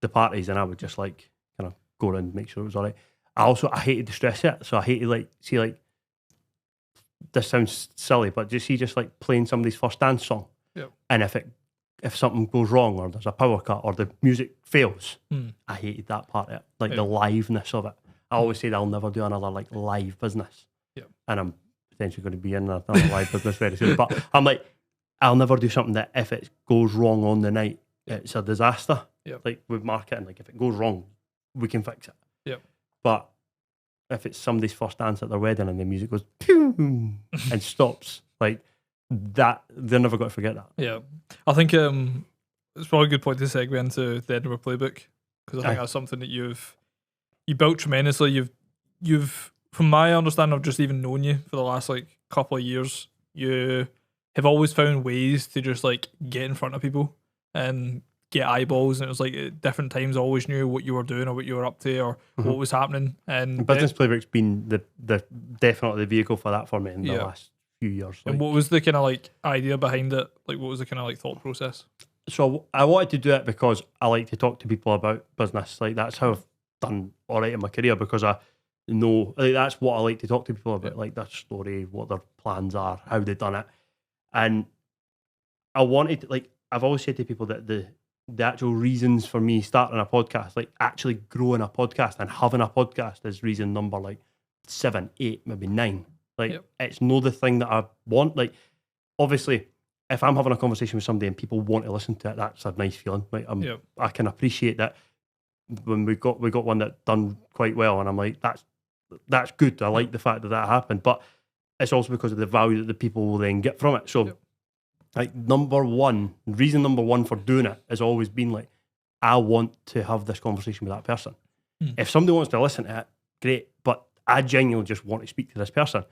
the parties, and I would just like kind of go around and make sure it was all right. I hated to stress it, so I hated like this sounds silly, but just like playing somebody's first dance song, and if something goes wrong or there's a power cut or the music fails, I hated that part of it, like the liveness of it. I always say that I'll never do another like live business, and I'm potentially going to be in another live business very soon. But I'm like, I'll never do something that if it goes wrong on the night, it's a disaster. Like with marketing, like if it goes wrong, we can fix it. But if it's somebody's first dance at their wedding and the music goes pew and stops, like that, they're never going to forget that. Yeah, I think it's probably a good point to segue into the Edinburgh Playbook, because I think that's something that you built tremendously. You've from my understanding of just even knowing you for the last like couple of years, you have always found ways to just like get in front of people and get eyeballs, and it was like at different times always knew what you were doing or what you were up to or what was happening. And Business Playbook's been the definitely the vehicle for that for me in the last few years. Like, and what was the kind of like idea behind it? Like, what was the kind of like thought process? So I wanted to do it because I like to talk to people about business. Like that's how I've done all right in my career, because I know like, that's what I like to talk to people about, like their story, what their plans are, how they've done it. And I wanted, like, I've always said to people that the actual reasons for me starting a podcast, like actually growing a podcast and having a podcast, is reason number like 7, 8, maybe 9. Like it's no the thing that I want. Like obviously, if I'm having a conversation with somebody and people want to listen to it, that's a nice feeling. Like I can appreciate that. When we got one that done quite well, and I'm like, that's good. I like the fact that happened, but it's also because of the value that the people will then get from it. So like reason number one for doing it has always been like, I want to have this conversation with that person. If somebody wants to listen to it, great, but I genuinely just want to speak to this person.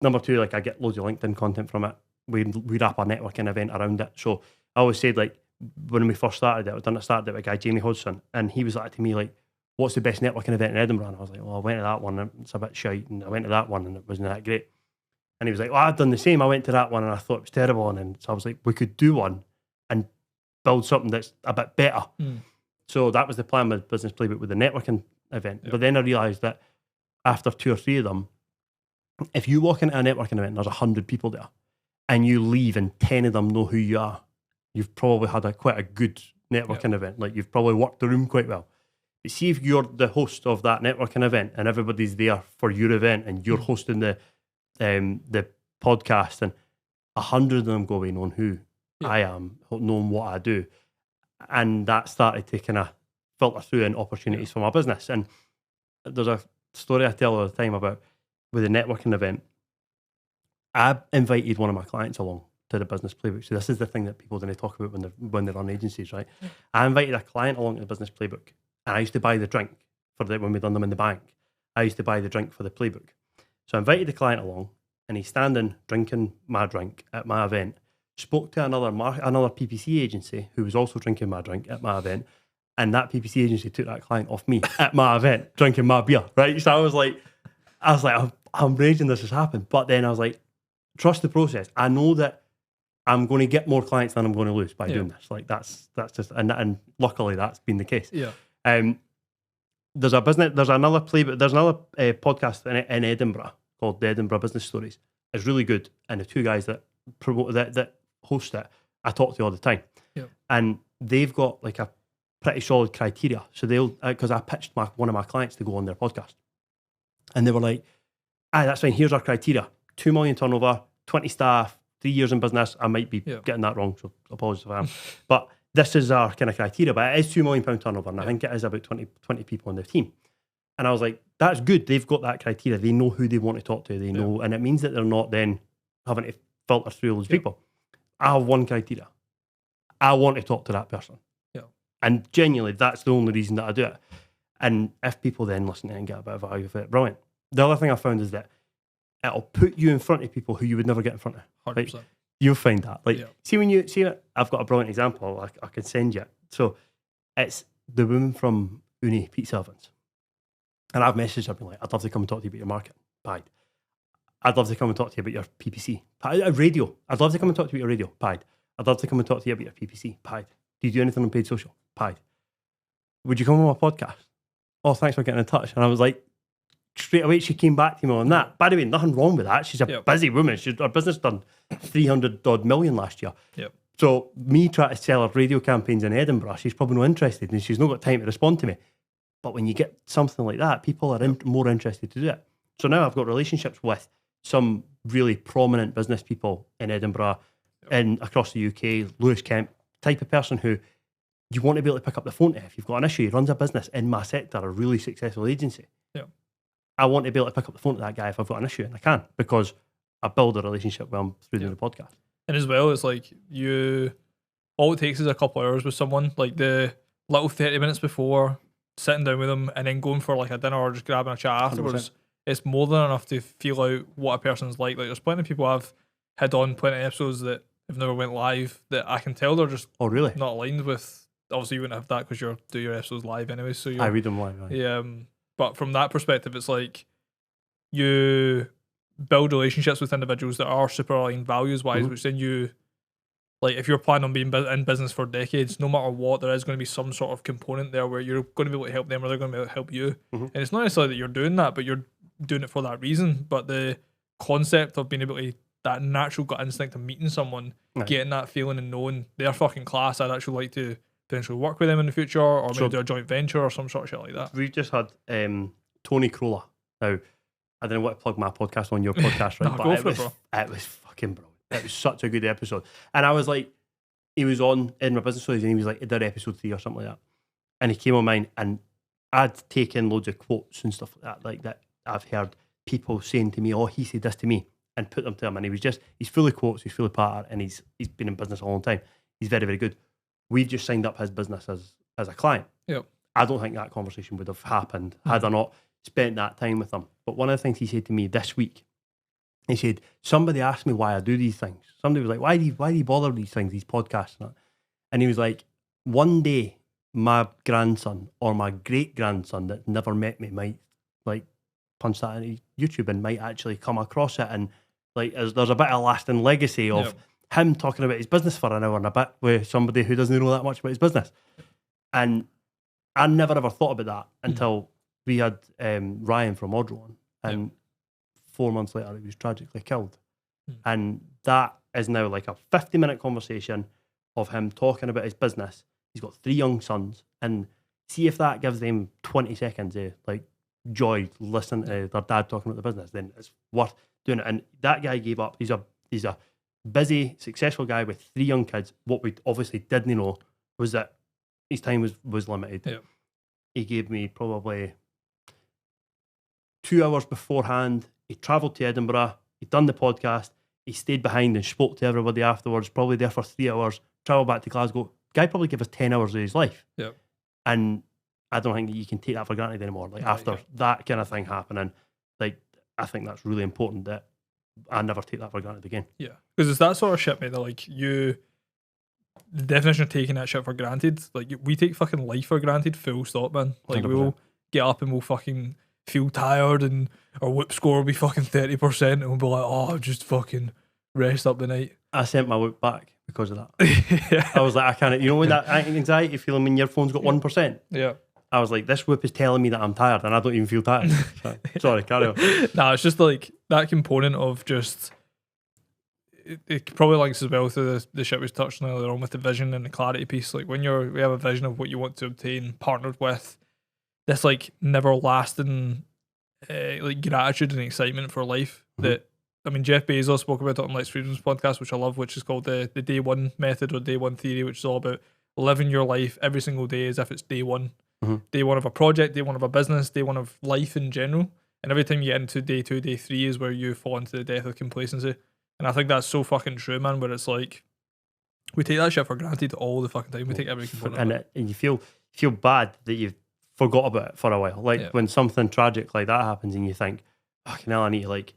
Number 2, like I get loads of LinkedIn content from it. We wrap a networking event around it. So I always said, like, when we first started it, I started it with a guy, Jamie Hodgson, and he was like to me, like, what's the best networking event in Edinburgh? And I was like, well, I went to that one and it's a bit shite, and I went to that one and it wasn't that great. And he was like, well, I've done the same. I went to that one and I thought it was terrible. And then, so I was like, we could do one and build something that's a bit better. So that was the plan with Business Playbook, with the networking event. But then I realised that after 2 or 3 of them, if you walk into a networking event and there's 100 people there and you leave and 10 of them know who you are, you've probably had quite a good networking event. Like you've probably worked the room quite well. But see if you're the host of that networking event and everybody's there for your event and you're hosting the podcast, and 100 of them go away knowing who I am, knowing what I do. And that started to kind of filter through in opportunities for my business. And there's a story I tell all the time about with the networking event. I invited one of my clients along to the Business Playbook. So this is the thing that people don't talk about when they run agencies, right? I invited a client along to the Business Playbook, and I used to buy the drink for when we done them in the bank. I used to buy the drink for the playbook. So I invited the client along, and he's standing drinking my drink at my event. Spoke to another PPC agency who was also drinking my drink at my event, and that PPC agency took that client off me at my event drinking my beer, right? So I was like, I'm raging this has happened. But then I was like, trust the process. I know that I'm going to get more clients than I'm going to lose by doing this. Like that's just, and luckily that's been the case. There's another podcast in Edinburgh called the Edinburgh Business Stories. It's really good, and the 2 guys that promote that host it, I talk to all the time, and they've got like a pretty solid criteria. So they'll, because I pitched one of my clients to go on their podcast, and they were like, that's fine, here's our criteria: 2 million turnover, 20 staff, 3 years in business. I might be getting that wrong, so apologies if I am. But this is our kind of criteria, but it is £2 million turnover, and I think it is about 20 people on their team. And I was like, that's good. They've got that criteria. They know who they want to talk to. They know, and it means that they're not then having to filter through those people. I have one criteria. I want to talk to that person. Yeah. And genuinely, that's the only reason that I do it. And if people then listen to it and get a bit of value of it, brilliant. The other thing I found is that it'll put you in front of people who you would never get in front of. 100%. Like, you'll find that. Like, see when you see it, I've got a brilliant example. I can send you it. So it's the woman from Uni Pizza Ovens. And I've messaged her being like, I'd love to come and talk to you about your market. Pied. I'd love to come and talk to you about your PPC. Radio. I'd love to come and talk to you about your radio. Pied. I'd love to come and talk to you about your PPC. Pied. Do you do anything on paid social? Pied. Would you come on my podcast? Oh, thanks for getting in touch. And I was like, straight away, she came back to me on that. By the way, nothing wrong with that. She's a busy woman. Her business done 300 odd million last year. Yep. So me trying to sell her radio campaigns in Edinburgh, she's probably not interested and she's not got time to respond to me. But when you get something like that, people are more interested to do it. So now I've got relationships with some really prominent business people in Edinburgh and across the UK, Lewis Kemp, type of person who you want to be able to pick up the phone to if you've got an issue. He runs a business in my sector, a really successful agency. Yeah. I want to be able to pick up the phone to that guy if I've got an issue, and I can because I build a relationship with him through doing the podcast. And as well, it's like all it takes is a couple of hours with someone, like the little 30 minutes before, sitting down with them and then going for like a dinner or just grabbing a chat afterwards. 100%. It's more than enough to feel out what a person's like. Like there's plenty of people I've had on plenty of episodes that have never went live that I can tell they're just not aligned with. Obviously, you wouldn't have that because you do your episodes live anyway. So I read them live. Right? Yeah, but from that perspective, it's like you build relationships with individuals that are super aligned values wise, which then you, like, if you're planning on being in business for decades, no matter what, there is going to be some sort of component there where you're going to be able to help them or they're going to be able to help you. And it's not necessarily that you're doing that, but you're doing it for that reason. But the concept of being able to, that natural gut instinct of meeting someone, getting that feeling and knowing they're fucking class, I'd actually like to potentially work with them in the future or maybe do a joint venture or some sort of shit like that. We've just had Tony Crolla. Now, I didn't want to plug my podcast on your podcast, right? No, go for it, bro. It was fucking brilliant. It was such a good episode. And I was like, he was on in my business stories and he was like, he did episode 3 or something like that. And he came on mine and I'd taken loads of quotes and stuff like that I've heard people saying to me, oh, he said this to me, and put them to him. And he's full of quotes, he's full of patter, and he's been in business a long time. He's very, very good. We've just signed up his business as a client. Yep. I don't think that conversation would have happened had I not spent that time with him. But one of the things he said to me this week, he said, somebody asked me why I do these things. Somebody was like, why do you bother with these things, these podcasts? And he was like, one day my grandson or my great-grandson that never met me might like punch that into YouTube and might actually come across it. And like there's a bit of lasting legacy of him talking about his business for an hour and a bit with somebody who doesn't know that much about his business. And I never ever thought about that until we had Ryan from Audro on, and 4 months later he was tragically killed. And that is now like a 50-minute conversation of him talking about his business. He's got 3 young sons, and see if that gives them 20 seconds of like joy listening to their dad talking about the business, then it's worth doing it. And that guy gave up. He's a busy, successful guy with 3 young kids. What we obviously didn't know was that his time was limited. Yeah. He gave me probably 2 hours beforehand. He travelled to Edinburgh. He'd done the podcast. He stayed behind and spoke to everybody afterwards, probably there for 3 hours, travelled back to Glasgow. Guy probably gave us 10 hours of his life. Yeah. And I don't think that you can take that for granted anymore. Like after that kind of thing happening, like I think that's really important that I never take that for granted again. Yeah. Because it's that sort of shit, mate, that like the definition of taking that shit for granted, like we take fucking life for granted, full stop, man. Like 100%. We'll get up and we'll fucking feel tired and our whip score will be fucking 30% and we'll be like, oh, just fucking rest up the night. I sent my whip back because of that. I was like, I can't, you know when that anxiety feeling when your phone's got 1%? Yeah. I was like, this whip is telling me that I'm tired and I don't even feel tired. Sorry, carry on. Nah, it's just like that component of just, it probably links as well to the shit we touched on earlier on with the vision and the clarity piece. Like when we have a vision of what you want to obtain, partnered with this like never lasting like gratitude and excitement for life. That, I mean, Jeff Bezos spoke about it on Lex Freedom's podcast, which I love, which is called the day one method or day one theory, which is all about living your life every single day as if it's day one. Mhm. Day one of a project, day one of a business, day one of life in general. And every time you get into day 2, day 3 is where you fall into the death of complacency. And I think that's so fucking true, man, where it's like, we take that shit for granted all the fucking time. We take every component of it. And you feel bad that you've forgot about it for a while. Like when something tragic like that happens and you think, fucking hell, I need to like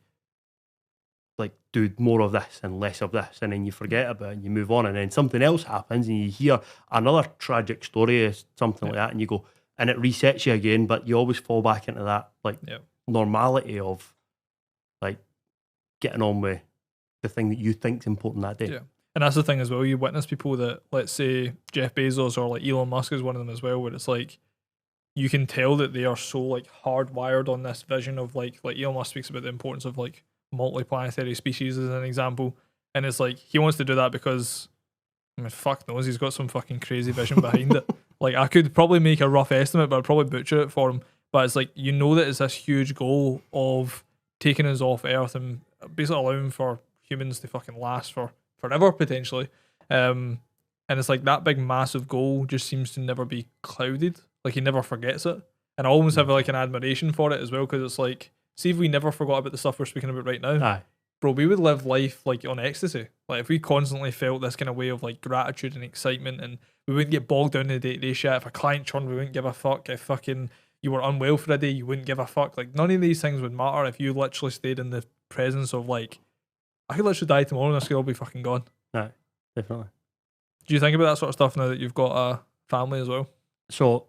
do more of this and less of this, and then you forget about it and you move on, and then something else happens and you hear another tragic story or something like that, and you go, and it resets you again, but you always fall back into that like normality of like getting on with the thing that you think's important that day. Yeah. And that's the thing as well, you witness people that, let's say Jeff Bezos or like Elon Musk is one of them as well, where it's like you can tell that they are so like hardwired on this vision of like Elon Musk speaks about the importance of like multiplanetary species as an example, and it's like he wants to do that because, I mean, fuck knows, he's got some fucking crazy vision behind it. Like I could probably make a rough estimate, but I'd probably butcher it for him. But it's like, you know, that it's this huge goal of taking us off Earth and basically allowing for humans to fucking last for forever potentially. And it's like that big massive goal just seems to never be clouded. Like he never forgets it. And I almost have like an admiration for it as well, because it's like, see if we never forgot about the stuff we're speaking about right now, bro, we would live life like on ecstasy. Like if we constantly felt this kind of way of like gratitude and excitement, and we wouldn't get bogged down in the day-to-day shit. If a client churned, we wouldn't give a fuck. If fucking you were unwell for a day, you wouldn't give a fuck. Like none of these things would matter if you literally stayed in the presence of like, I could literally die tomorrow and this could all be fucking gone. No, definitely. Do you think about that sort of stuff now that you've got a family as well? So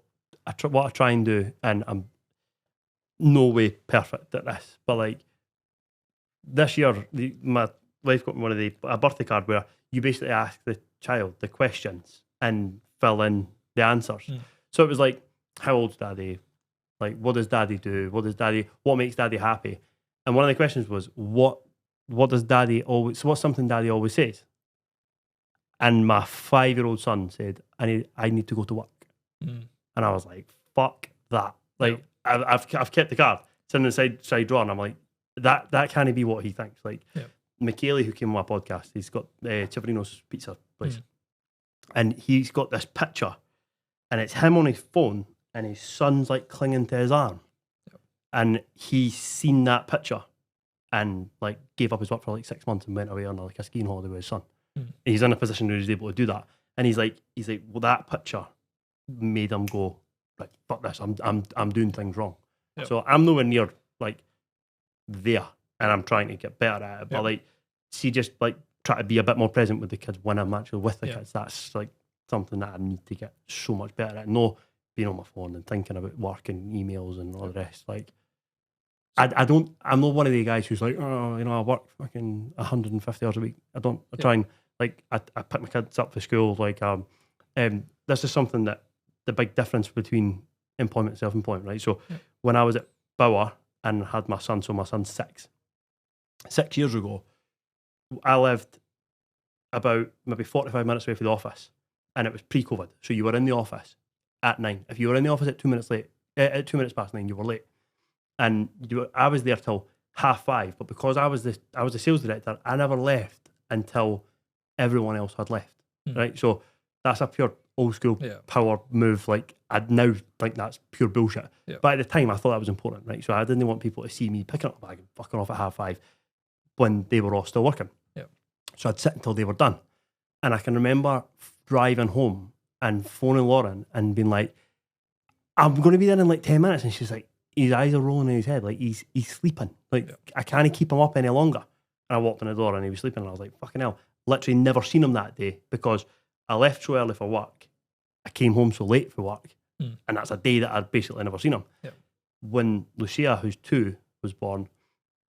what I try and do, and I'm no way perfect at this, but like this year, my wife got me one of a birthday card where you basically ask the child the questions and fill in the answers. So it was like, how old's daddy? Like, what does daddy do? What makes daddy happy? And one of the questions was, what does daddy always, so what's something daddy always says? And my 5-year-old son said, I need to go to work. And I was like, fuck that. Like, I've kept the card. It's in the side drawer, and I'm like, that can't be what he thinks. Like, Michele, who came on my podcast, he's got Ciavarino's pizza place. And he's got this picture, and it's him on his phone, and his son's like clinging to his arm. And he's seen that picture and like gave up his work for like 6 months and went away on like a skiing holiday with his son. He's in a position where he's able to do that. And he's like, well, that picture made him go, like, fuck this, I'm doing things wrong. So I'm nowhere near like there, and I'm trying to get better at it. But like, see, just like try to be a bit more present with the kids when I'm actually with the kids. That's like something that I need to get so much better at. No being on my phone and thinking about work and emails and all the rest. Like, I'm not one of the guys who's like, oh, you know, I work fucking 150 hours a week. I try and like, I pick my kids up for school. Like, this is something that the big difference between employment and self-employment, right? So when I was at Bauer and had my son, so my son's 6 years ago, I lived about maybe 45 minutes away from the office, and it was pre-COVID. So you were in the office at 9. If you were in the office at 2 minutes past 9, you were late. And I was there till 5:30, but because I was the sales director, I never left until everyone else had left, right? So that's a pure old school power move. Like, I'd now think that's pure bullshit. But at the time, I thought that was important, right? So I didn't want people to see me picking up a bag and fucking off at 5:30 when they were all still working. So I'd sit until they were done. And I can remember driving home and phoning Lauren and being like, I'm going to be there in like 10 minutes. And she's like, his eyes are rolling in his head, like he's sleeping. Like, I can't keep him up any longer. And I walked in the door and he was sleeping, and I was like, fucking hell. Literally never seen him that day because I left so early for work. I came home so late for work. And that's a day that I'd basically never seen him. When Lucia, who's 2, was born,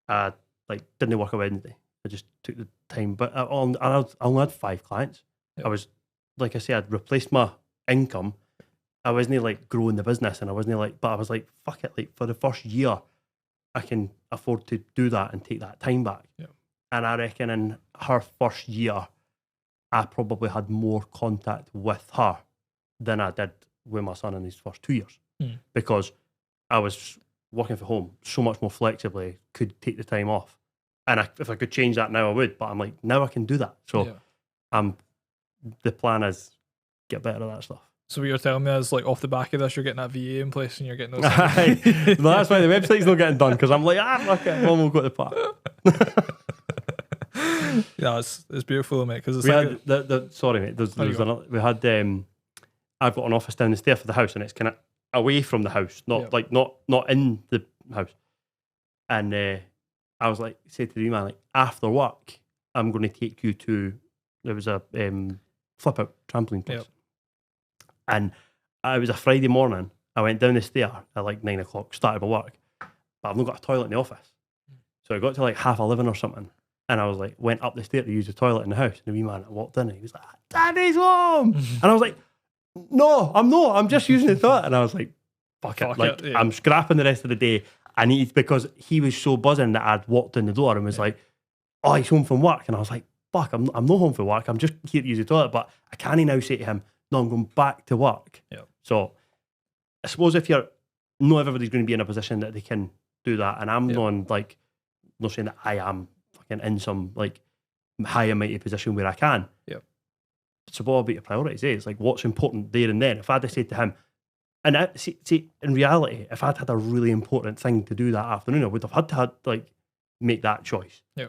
I like didn't work a Wednesday. I just took the time. But I only had 5 clients. I was, like I said, I'd replaced my income. I wasn't like growing the business, and I wasn't like, but I was like, fuck it, like for the first year, I can afford to do that and take that time back. And I reckon in her first year, I probably had more contact with her than I did with my son in his first 2 years, because I was working from home so much more flexibly, could take the time off. And if I could change that now, I would. But I'm like, now I can do that. So the plan is get better at that stuff. So what you're telling me is like off the back of this, you're getting that VA in place and you're getting those. No, that's why the website's not getting done because I'm like, fuck it, we'll go to the park. Yeah, it's beautiful, mate. Because We had sorry, mate. There's another, we had I've got an office down the stair for the house, and it's kind of away from the house, not like not in the house. And I was like, say to the man, like after work, I'm going to take you to. There was a flip out trampoline place, and it was a Friday morning. I went down the stair at like 9 o'clock, started my work, but I've not got a toilet in the office, so I got to like 11:30 or something. And I was like, went up the stair to use the toilet in the house. And the wee man walked in and he was like, Daddy's home. And I was like, no, I'm not. I'm just using the toilet. And I was like, fuck it. Like, I'm scrapping the rest of the day. Because he was so buzzing that I'd walked in the door and was like, oh, he's home from work. And I was like, fuck, I'm not home from work. I'm just here to use the toilet. But I can't now say to him, no, I'm going back to work. Yeah. So I suppose not everybody's going to be in a position that they can do that. And I'm not saying that I am in some like high and mighty position where I can. Yeah. It's all about your priorities. It's like what's important there and then. If I'd have said to him, and see, in reality, if I'd had a really important thing to do that afternoon, I would have had to make that choice. Yeah.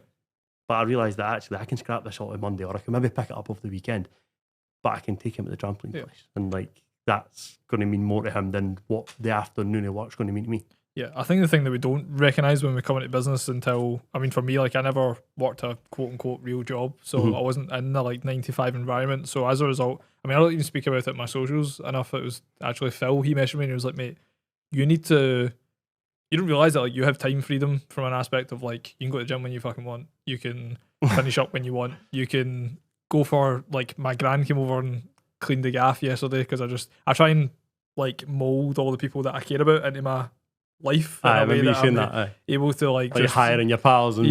But I realised that actually I can scrap this all on Monday, or I can maybe pick it up over the weekend. But I can take him to the trampoline place, and like that's going to mean more to him than what the afternoon of work's going to mean to me. Yeah, I think the thing that we don't recognise when we come into business until, I mean, for me, like I never worked a quote-unquote real job, so I wasn't in the like 9 to 5 environment. So as a result, I mean, I don't even speak about it in my socials enough. It was actually Phil, he messaged me and he was like, mate, you don't realise that like you have time freedom from an aspect of like, you can go to the gym when you fucking want, you can finish up when you want, you can go for, like my gran came over and cleaned the gaff yesterday because I try and like mould all the people that I care about into my life in a way that I'm able to like just hiring your pals and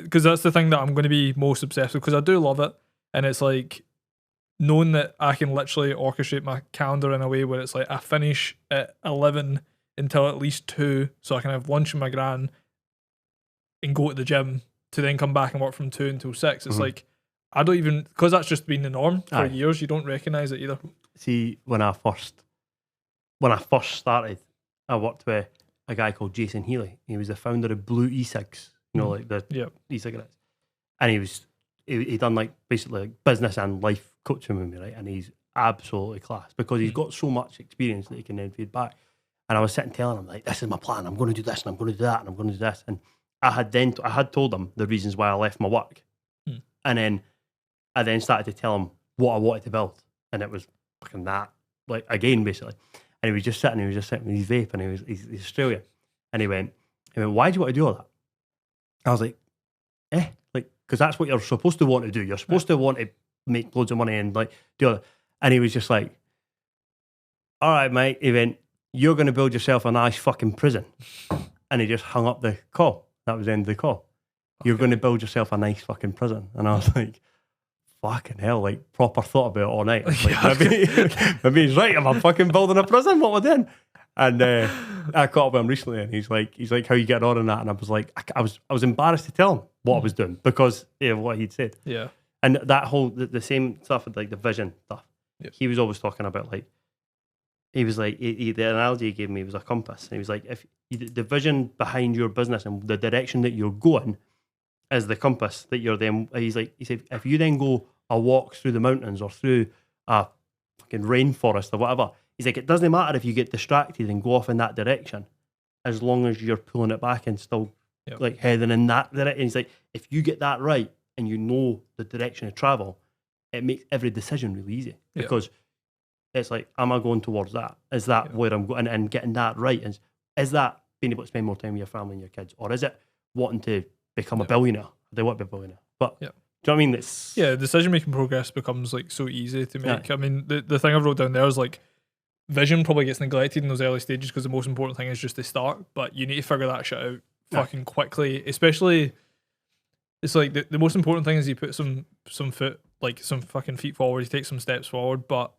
because that's the thing that I'm going to be most obsessed with because I do love it, and it's like knowing that I can literally orchestrate my calendar in a way where it's like I finish at 11 until at least 2 so I can have lunch with my gran and go to the gym to then come back and work from 2 until 6. It's like I don't even, because that's just been the norm for years, you don't recognise it either. See, when I first started, I worked with a guy called Jason Healy. He was the founder of Blue E-Cigs, like the e-cigarettes. And he done like basically like business and life coaching with me, right? And he's absolutely class because he's got so much experience that he can then feed back. And I was sitting telling him like, this is my plan. I'm going to do this and I'm going to do that and I'm going to do this. And I had told him the reasons why I left my work. And then I then started to tell him what I wanted to build. And it was fucking that, like again, basically. And he was just sitting with his vape, and he's Australian. And he went, why do you want to do all that? I was like, because that's what you're supposed to want to do. You're supposed to want to make loads of money and like do all that. And he was just like, all right, mate. He went, you're going to build yourself a nice fucking prison. And he just hung up the call. That was the end of the call. You're going to build yourself a nice fucking prison. And I was like, fucking hell, like proper thought about it all night. Like, maybe he's right. Am I fucking building a prison? What we're doing? And I caught up with him recently, and he's like, how you getting on in that? And I was like, I was embarrassed to tell him what I was doing because of what he'd said. Yeah. And that whole the same stuff with like the vision stuff. Yep. He was always talking about like, he was like, the analogy he gave me was a compass. And he was like, if the vision behind your business and the direction that you're going is the compass that you're then, he said, if you then go a walk through the mountains or through a fucking rainforest or whatever, he's like, it doesn't matter if you get distracted and go off in that direction, as long as you're pulling it back and still like heading in that direction. He's like, if you get that right and you know the direction of travel, it makes every decision really easy because it's like, am I going towards that? Is that where I'm going? And getting that right, is that being able to spend more time with your family and your kids, or is it wanting to become a billionaire? They want to be a billionaire, but do you know what I mean? It's decision making progress becomes like so easy to make. I mean, the thing I wrote down there is like vision probably gets neglected in those early stages because the most important thing is just to start, but you need to figure that shit out fucking quickly. Especially, it's like the most important thing is you put some foot, like some fucking feet forward, you take some steps forward. But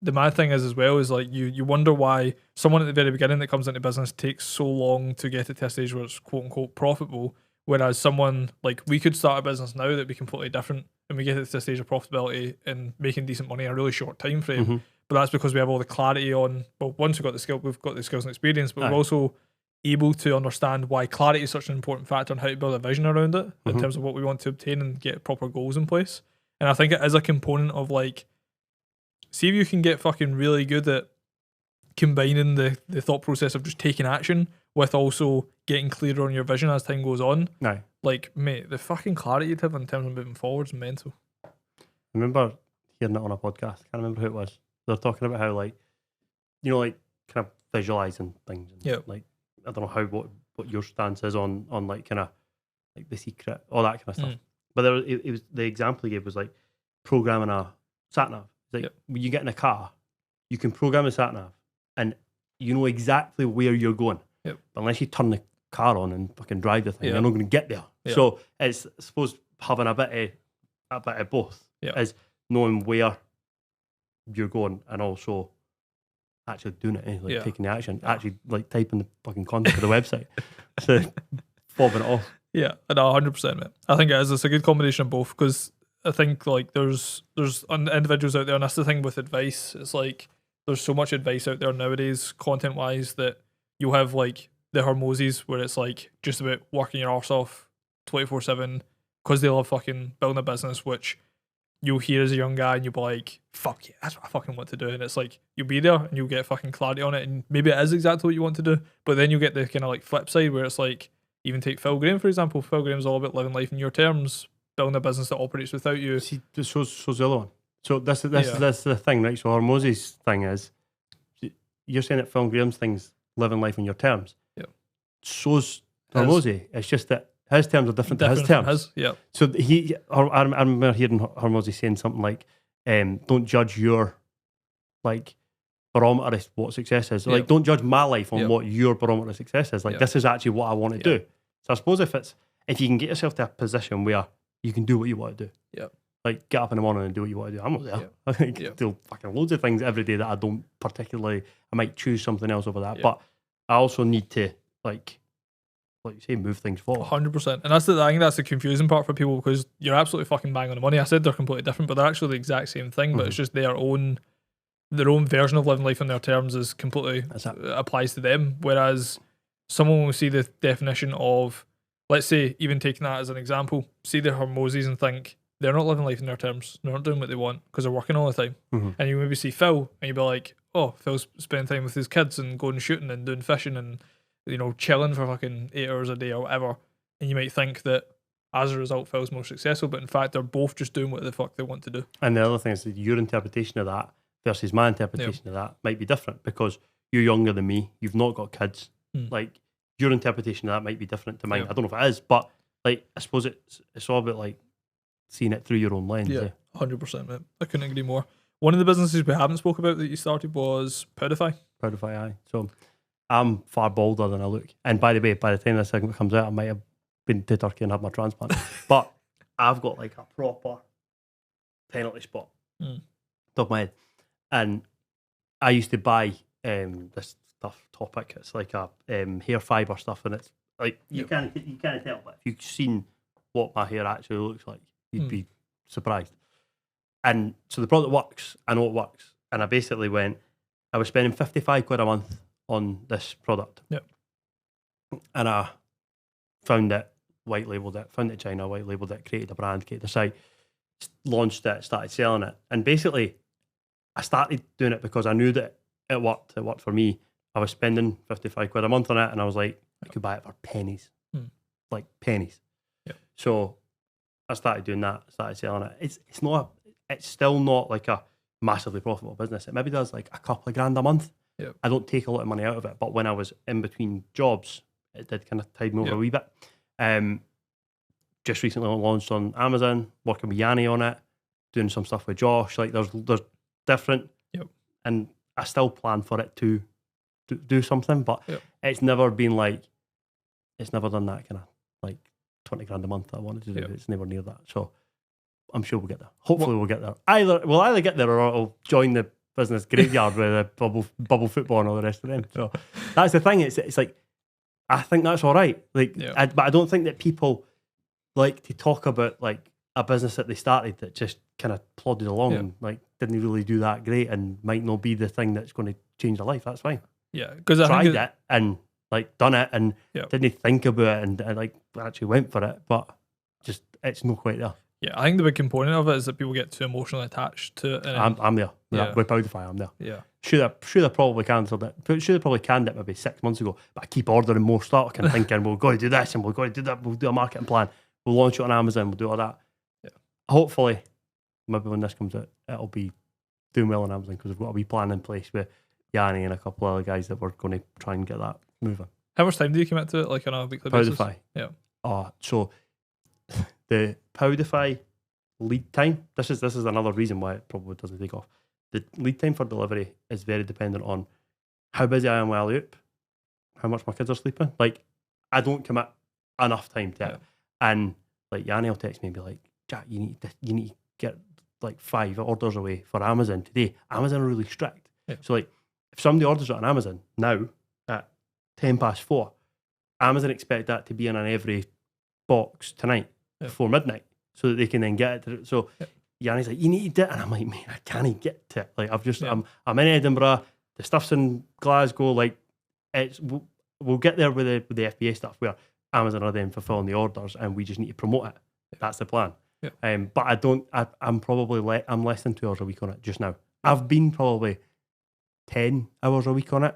the mad thing is as well is like you wonder why someone at the very beginning that comes into business takes so long to get it to a stage where it's quote unquote profitable. Whereas someone like we could start a business now that'd be completely different and we get it to a stage of profitability and making decent money in a really short time frame. Mm-hmm. But that's because we have all the clarity on, well, once we've got the skill, we've got the skills and experience, but Aye. we're also able to understand why clarity is such an important factor and how to build a vision around it in terms of what we want to obtain and get proper goals in place. And I think it is a component of like, see if you can get fucking really good at combining the thought process of just taking action with also getting clearer on your vision as time goes on. Aye. Like, mate, the fucking clarity you'd have in terms of moving forward is mental. I remember hearing it on a podcast. I can't remember who it was. They were talking about how, like, you know, like kind of visualizing things. And, Yeah. Like, I don't know how what your stance is on like kind of like The Secret, all that kind of stuff. But there was, it was the example he gave was like programming a sat nav. Like when you get in a car, you can program a sat nav, and you know exactly where you're going. Yep. But unless you turn the car on and fucking drive the thing, Yeah. you're not going to get there. Yeah. So it's, I suppose, having a bit of both is knowing where you're going and also actually doing it, like taking the action, actually like typing the fucking content to the website, so fobbing it off. Yeah, no, 100%, mate. I think it is. It's a good combination of both, because I think like there's individuals out there, and that's the thing with advice. It's like there's so much advice out there nowadays, content wise, that you'll have like the Hormozis where it's like just about working your arse off 24/7 because they love fucking building a business, which you'll hear as a young guy and you'll be like, fuck yeah, that's what I fucking want to do. And it's like you'll be there and you'll get fucking clarity on it, and maybe it is exactly what you want to do, but then you get the kind of like flip side where it's like, even take Phil Graham, for example. Phil Graham's all about living life in your terms, building a business that operates without you. See, so's the other one. So this is the thing, right? So Hormozy's thing is, you're saying that Phil Graham's thing's living life on your terms. Yeah. So's Hormozy. It's just that his terms are different to his terms. Yeah. So I remember hearing Hormozy saying something like, don't judge your like barometer is what success is. So, like, don't judge my life on what your barometer of success is. Like, this is actually what I want to do. So I suppose if you can get yourself to a position where you can do what you want to do. Like, get up in the morning and do what you want to do. I'm not there. I think do fucking loads of things every day that I don't particularly. I might choose something else over that, but I also need to like you say, move things forward. 100%. And I think that's the confusing part for people, because you're absolutely fucking bang on the money. I said they're completely different, but they're actually the exact same thing. But it's just their own version of living life on their terms is completely applies to them. Whereas someone will see the definition of, let's say, even taking that as an example, see the Hormozis and think they're not living life in their terms. They're not doing what they want because they're working all the time. And you maybe see Phil and you'd be like, oh, Phil's spending time with his kids and going shooting and doing fishing and, you know, chilling for fucking 8 hours a day or whatever. And you might think that as a result, Phil's more successful, but in fact, they're both just doing what the fuck they want to do. And the other thing is that your interpretation of that versus my interpretation of that might be different, because you're younger than me. You've not got kids. Like, your interpretation of that might be different to mine. I don't know if it is, but like, I suppose it's all about like seeing it through your own lens. 100%, mate. I couldn't agree more. One of the businesses we haven't spoke about that you started was Powdify. Powdify, aye. So I'm far bolder than I look. And by the way, by the time this segment comes out, I might have been to Turkey and had my transplant. But I've got like a proper penalty spot top of my head. And I used to buy this stuff, Topic. It's like a hair fibre stuff, and it's like you can't tell, but if you've seen what my hair actually looks like, you'd be surprised. And so the product works. I know it works. And I basically I was spending 55 quid a month on this product. And I found it, white labelled it, found it in China, white labelled it, created a brand, created a site, launched it, started selling it. And basically, I started doing it because I knew that it worked. It worked for me. I was spending 55 quid a month on it, and I was like, I could buy it for pennies. Like pennies. So I started doing that, started selling it. It's still not like a massively profitable business. It maybe does like a couple of grand a month. I don't take a lot of money out of it, but when I was in between jobs, it did kind of tide me over a wee bit. Just recently launched on Amazon, working with Yanni on it, doing some stuff with Josh. Like there's different, and I still plan for it to do something, but it's never been like, it's never done that kind of like 20 grand a month that I wanted to do. It's never near that. So I'm sure we'll get there. Hopefully we'll get there. We'll either get there or I'll join the business graveyard with the bubble football and all the rest of them. So that's the thing. It's like, I think that's all right. Like, but I don't think that people like to talk about like a business that they started that just kind of plodded along Yeah. and like didn't really do that great and might not be the thing that's going to change their life. That's fine. Yeah, because I Tried think it and like done it and Yeah. didn't think about it and like actually went for it, but just it's not quite there. yeah, I think the big component of it is that people get too emotionally attached to it. And I'm there. Yeah. With Powderfy, I'm there. yeah, Should have probably cancelled it. Should have probably canned it maybe 6 months ago. But I keep ordering more stock and thinking we've got to do this and we've got to do that. We'll do a marketing plan. We'll launch it on Amazon. We'll do all that. Yeah. Hopefully, maybe when this comes out, it'll be doing well on Amazon because we've got a wee plan in place with Yanni and a couple of other guys that we're going to try and get that moving. how much time do you commit to it, like on a weekly basis? Powderfy. Yeah. So the Powderfy lead time. This is another reason why it probably doesn't take off. The lead time for delivery is very dependent on how busy I am while out, how much my kids are sleeping. Like, I don't commit enough time to it. Yeah. And like Yanni will text me and be like, Jack, you need to get like 5 orders away for Amazon today. Amazon are really strict. Yeah. So like if somebody orders it on Amazon now at 4:10, Amazon expect that to be in an every box tonight before midnight so that they can then get it. So Yanni's like, you need it. And I'm like, man, I can't get to it. Like I'm in Edinburgh, the stuff's in Glasgow, like we'll get there with the FBA stuff where Amazon are then fulfilling the orders and we just need to promote it. That's the plan. Yeah. But I'm less than 2 hours a week on it just now. I've been probably 10 hours a week on it,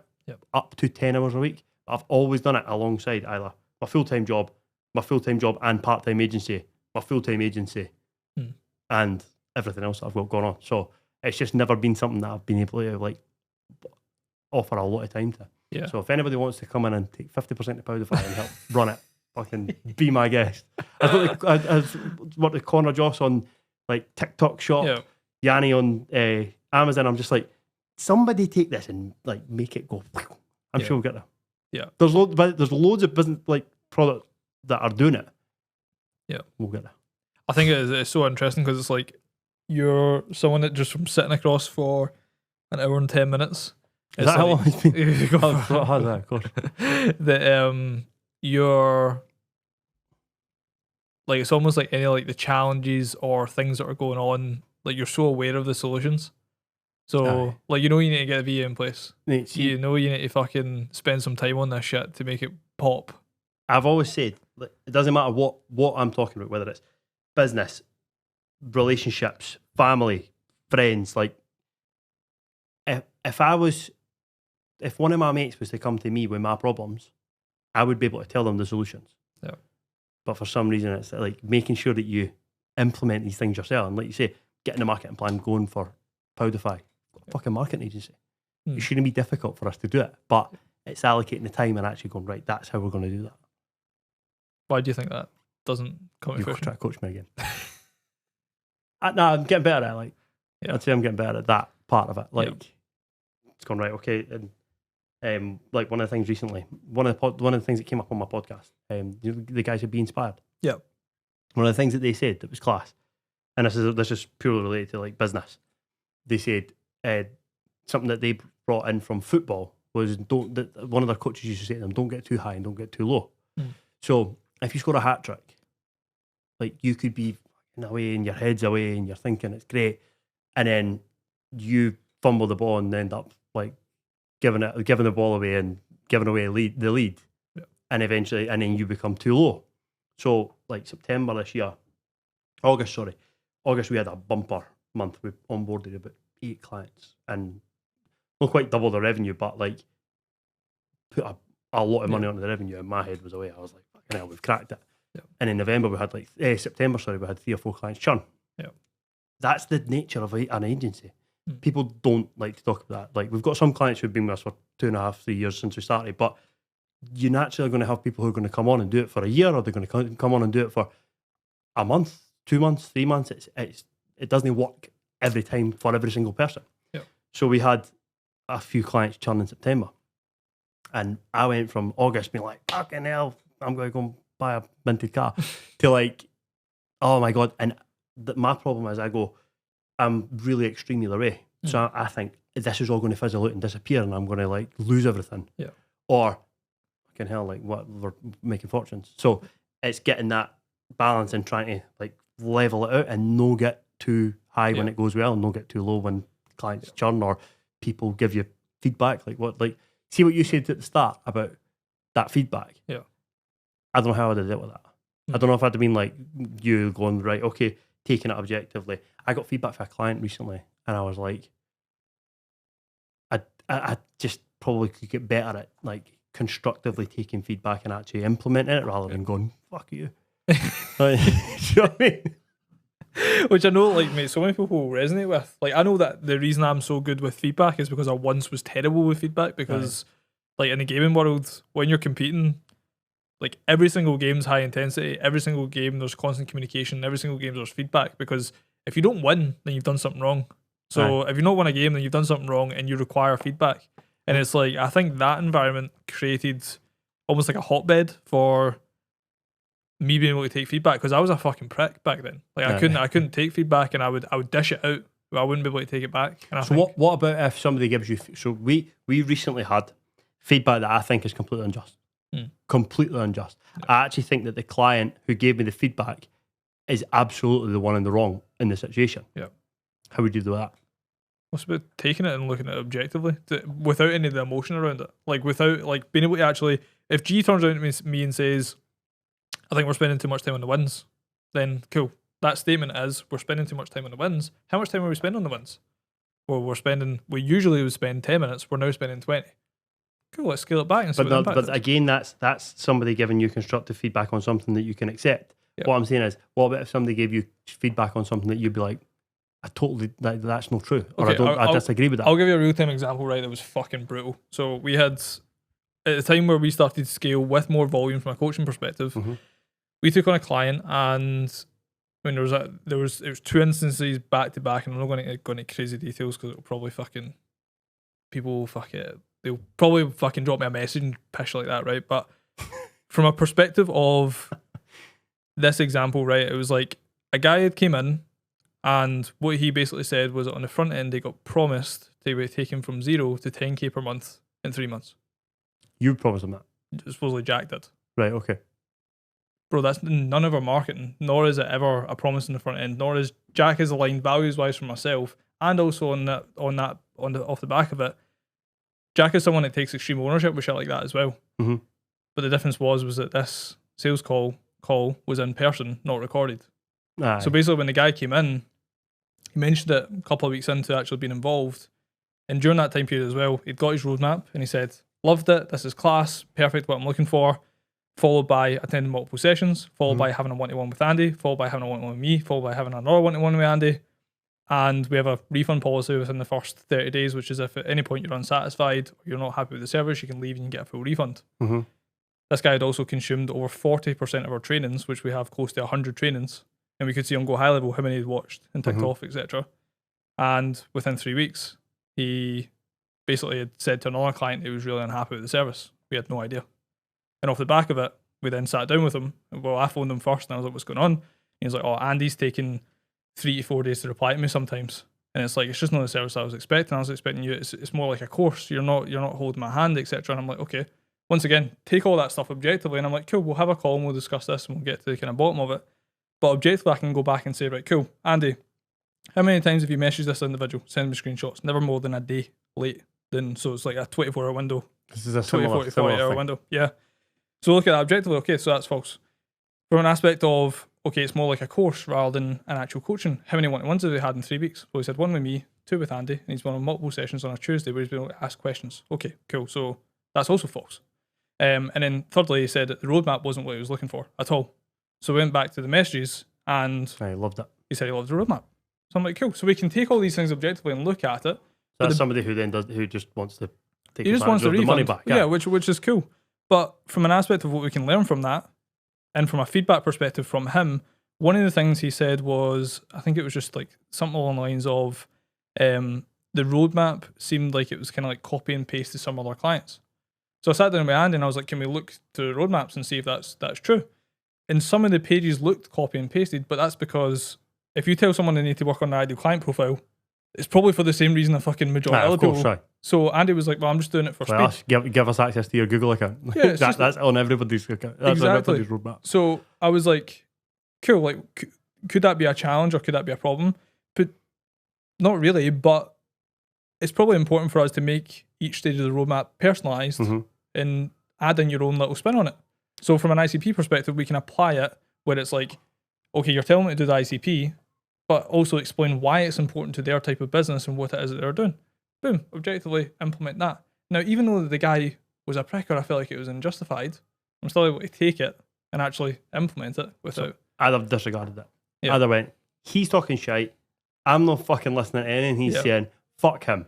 up to 10 hours a week. I've always done it alongside either my full-time job and part-time agency, my full-time agency, and everything else that I've got going on. So it's just never been something that I've been able to like offer a lot of time to. Yeah. So if anybody wants to come in and take 50% of Powderfy and help run it, fucking be my guest. I've worked with Connor Joss on like TikTok Shop, Yeah. Yanni on Amazon. I'm just like, somebody take this and like make it go. I'm sure we'll get there. Yeah. There's loads of business like products that are doing it. Yeah. We'll get there. I think it's so interesting because it's like you're someone that just from sitting across for an hour and 10 minutes. Is that how long it's been? How's that, of course. That you're like, it's almost like any like the challenges or things that are going on, like you're so aware of the solutions. So Aye. like, you know, you need to get a VA in place. Mate, see, You know, you need to fucking spend some time on this shit to make it pop. I've always said like, it doesn't matter what I'm talking about, whether it's business, relationships, family, friends. Like if one of my mates was to come to me with my problems, I would be able to tell them the solutions. Yeah. But for some reason, it's like making sure that you implement these things yourself. And like you say, getting the marketing plan going for Powderfy, fucking marketing agency. It shouldn't be difficult for us to do it, but it's allocating the time and actually going, right, that's how we're going to do that. Why do you think that doesn't come to You fruition? try to coach me again. No, I'm getting better at it. Like, I'd say I'm getting better at that part of it. Like, it's gone right, okay. And like one of the things recently, one of the things that came up on my podcast, you know, the guys at Be Inspired. Yeah. One of the things that they said that was class, and this is purely related to like business. They said something that they brought in from football was one of their coaches used to say to them, don't get too high and don't get too low. So if you score a hat trick, like you could be away and your head's away and you're thinking it's great, and then you fumble the ball and end up like giving the ball away and giving away the lead, and eventually, and then you become too low. So like September this year, August we had a bumper month. We onboarded about 8 clients and not quite double the revenue, but like put a lot of money onto the revenue, and my head was away. I was like, fucking hell, we've cracked it. And in November we had September we had 3 or 4 clients churn. That's the nature of an agency. People don't like to talk about that. Like, we've got some clients who've been with us for 2.5, 3 years since we started, but you naturally are going to have people who are going to come on and do it for a year, or they're going to come on and do it for a month, 2 months, 3 months. It doesn't work every time for every single person. So we had a few clients churn in September, and I went from August being like, fucking hell, I'm going to go and buy a minted car, to like, oh my God. And my problem is I'm really extreme either way. So I think this is all going to fizzle out and disappear, and I'm going to like lose everything. Or fucking hell, like what, we're making fortunes. So it's getting that balance and trying to like level it out and no get too high when it goes well and no get too low when clients churn or people give you feedback. See what you said at the start about that feedback. Yeah. I don't know how I'd have dealt with that. I don't know if I'd have been like you going, right, okay, taking it objectively. I got feedback from a client recently and I was like, I just probably could get better at like constructively taking feedback and actually implementing it rather than going, fuck you. Like, do you know what I mean? Which I know, like, mate, so many people will resonate with. Like, I know that the reason I'm so good with feedback is because I once was terrible with feedback because, like, in the gaming world, when you're competing, like, every single game's high intensity, every single game there's constant communication, every single game there's feedback, because if you don't win, then you've done something wrong. So if you've not won a game, then you've done something wrong and you require feedback. And it's like, I think that environment created almost like a hotbed for me being able to take feedback, because I was a fucking prick back then. Like I couldn't take feedback, and I would dish it out, but I wouldn't be able to take it back. And what about if somebody gives you? So we recently had feedback that I think is completely unjust. Completely unjust. Yeah. I actually think that the client who gave me the feedback is absolutely the one in the wrong in the situation. Yeah. How would you do that? What's about taking it and looking at it objectively, without any of the emotion around it? Like without like being able to actually, if G turns around to me and says, I think we're spending too much time on the wins, then cool. That statement is, we're spending too much time on the wins. How much time are we spending on the wins? Well, we usually would spend 10 minutes, we're now spending 20. Cool, let's scale it back and see what the impact is. But again, that's somebody giving you constructive feedback on something that you can accept. Yep. What I'm saying is, what about if somebody gave you feedback on something that you'd be like, that's not true, or okay, I disagree with that. I'll give you a real-time example, right, that was fucking brutal. So we had, at the time where we started to scale with more volume from a coaching perspective, we took on a client, and I mean, there was 2 instances back to back, and I'm not going to go into crazy details because it'll probably they'll probably fucking drop me a message and pish like that, right? But from a perspective of this example, right, it was like a guy had came in, and what he basically said was that on the front end, they got promised they would take him from 0 to 10k per month in 3 months. You promised him that? Supposedly Jack did. Right, okay. Bro, that's none of our marketing, nor is it ever a promise in the front end, nor is Jack is aligned values wise for myself, and also off the back of it, Jack is someone that takes extreme ownership with shit like that as well. But the difference was that this sales call was in person, not recorded. Aye. So basically, when the guy came in, he mentioned it a couple of weeks into actually being involved, and during that time period as well, he'd got his roadmap and he said, "Loved it. This is class, perfect. What I'm looking for." Followed by attending multiple sessions, followed by having a one-to-one with Andy, followed by having a one-to-one with me, followed by having another one-to-one with Andy. And we have a refund policy within the first 30 days, which is if at any point you're unsatisfied or you're not happy with the service, you can leave and you can get a full refund. This guy had also consumed over 40% of our trainings, which we have close to 100 trainings. And we could see on Go High Level how many he'd watched and ticked off, etc. And within 3 weeks, he basically had said to another client he was really unhappy with the service. We had no idea. And off the back of it, we then sat down with him. Well, I phoned him first and I was like, what's going on? And he was like, oh, Andy's taking 3 to 4 days to reply to me sometimes. And it's like, it's just not the service I was expecting. I was expecting you, it's more like a course. You're not holding my hand, etc. And I'm like, okay, once again, take all that stuff objectively. And I'm like, cool, we'll have a call and we'll discuss this and we'll get to the kind of bottom of it. But objectively, I can go back and say, right, cool, Andy, how many times have you messaged this individual? Send me screenshots. Never more than a day late. So it's like a 24-hour window. This is a 40-hour window. Yeah. So look at that objectively. Okay, so that's false. From an aspect of, okay, it's more like a course rather than an actual coaching. How many one-to-ones have they had in 3 weeks? Well, he's had 1 with me, 2 with Andy, and he's been on multiple sessions on a Tuesday where he's been able to ask questions. Okay, cool. So that's also false. And then thirdly, he said that the roadmap wasn't what he was looking for at all. So we went back to the messages and I loved it. He said he loved the roadmap. So I'm like, cool. So we can take all these things objectively and look at it. So that's somebody who just wants to take the money back. Yeah, which is cool. But from an aspect of what we can learn from that, and from a feedback perspective from him, one of the things he said was, I think it was just like something along the lines of, the roadmap seemed like it was kind of like copy and paste to some other clients. So I sat down with Andy and I was like, can we look to the roadmaps and see if that's true? And some of the pages looked copy and pasted, but that's because if you tell someone they need to work on their ideal client profile, it's probably for the same reason a fucking majority of people. Right. So Andy was like, well, I'm just doing it for speed. Give us access to your Google account. Yeah, that's on everybody's account. That's exactly. Everybody's roadmap. So I was like, cool, like could that be a challenge or could that be a problem? But not really, but it's probably important for us to make each stage of the roadmap personalized and add in your own little spin on it. So from an ICP perspective, we can apply it where it's like, okay, you're telling me to do the ICP, but also explain why it's important to their type of business and what it is that they're doing. Boom, objectively implement that. Now, even though the guy was a pricker, I feel like it was unjustified, I'm still able to take it and actually implement it without... So I'd have disregarded it. Yeah. I'd have went, he's talking shite, I'm not fucking listening to anything he's saying, fuck him.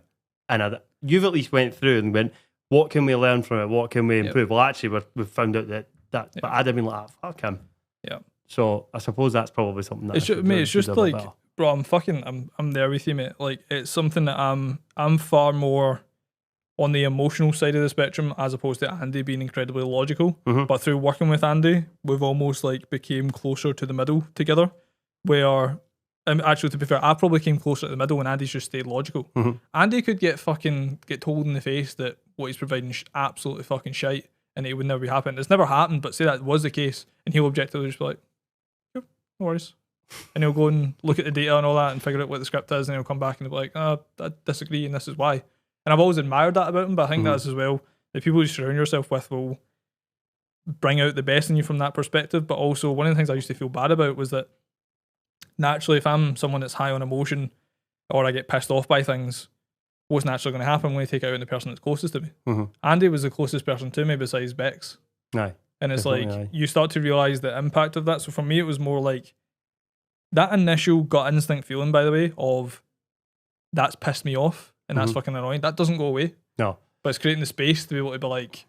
And you've at least went through and went, what can we learn from it? What can we improve? Well, actually, we've found out that but I'd have been like, fuck him. Yeah. So I suppose that's probably something that it's just like, bro, I'm there with you, mate. Like, it's something that I'm far more on the emotional side of the spectrum as opposed to Andy being incredibly logical. But through working with Andy, we've almost like became closer to the middle together. Where, actually, to be fair, I probably came closer to the middle and Andy's just stayed logical. Andy could get told in the face that what he's providing is absolutely fucking shite and it would never be happening. It's never happened, but say that was the case and he'll objectively just be like, yep, no worries. And he'll go and look at the data and all that and figure out what the script is and he'll come back and he'll be like, I disagree and this is why. And I've always admired that about him, but I think that's as well, the people you surround yourself with will bring out the best in you from that perspective. But also, one of the things I used to feel bad about was that naturally, if I'm someone that's high on emotion or I get pissed off by things, what's naturally going to happen when I take it out on the person that's closest to me? Andy was the closest person to me besides Bex. Aye. And it's like, you start to realise the impact of that. So for me, it was more like that initial gut instinct feeling, by the way, of that's pissed me off and that's fucking annoying. That doesn't go away. No. But it's creating the space to be able to be like,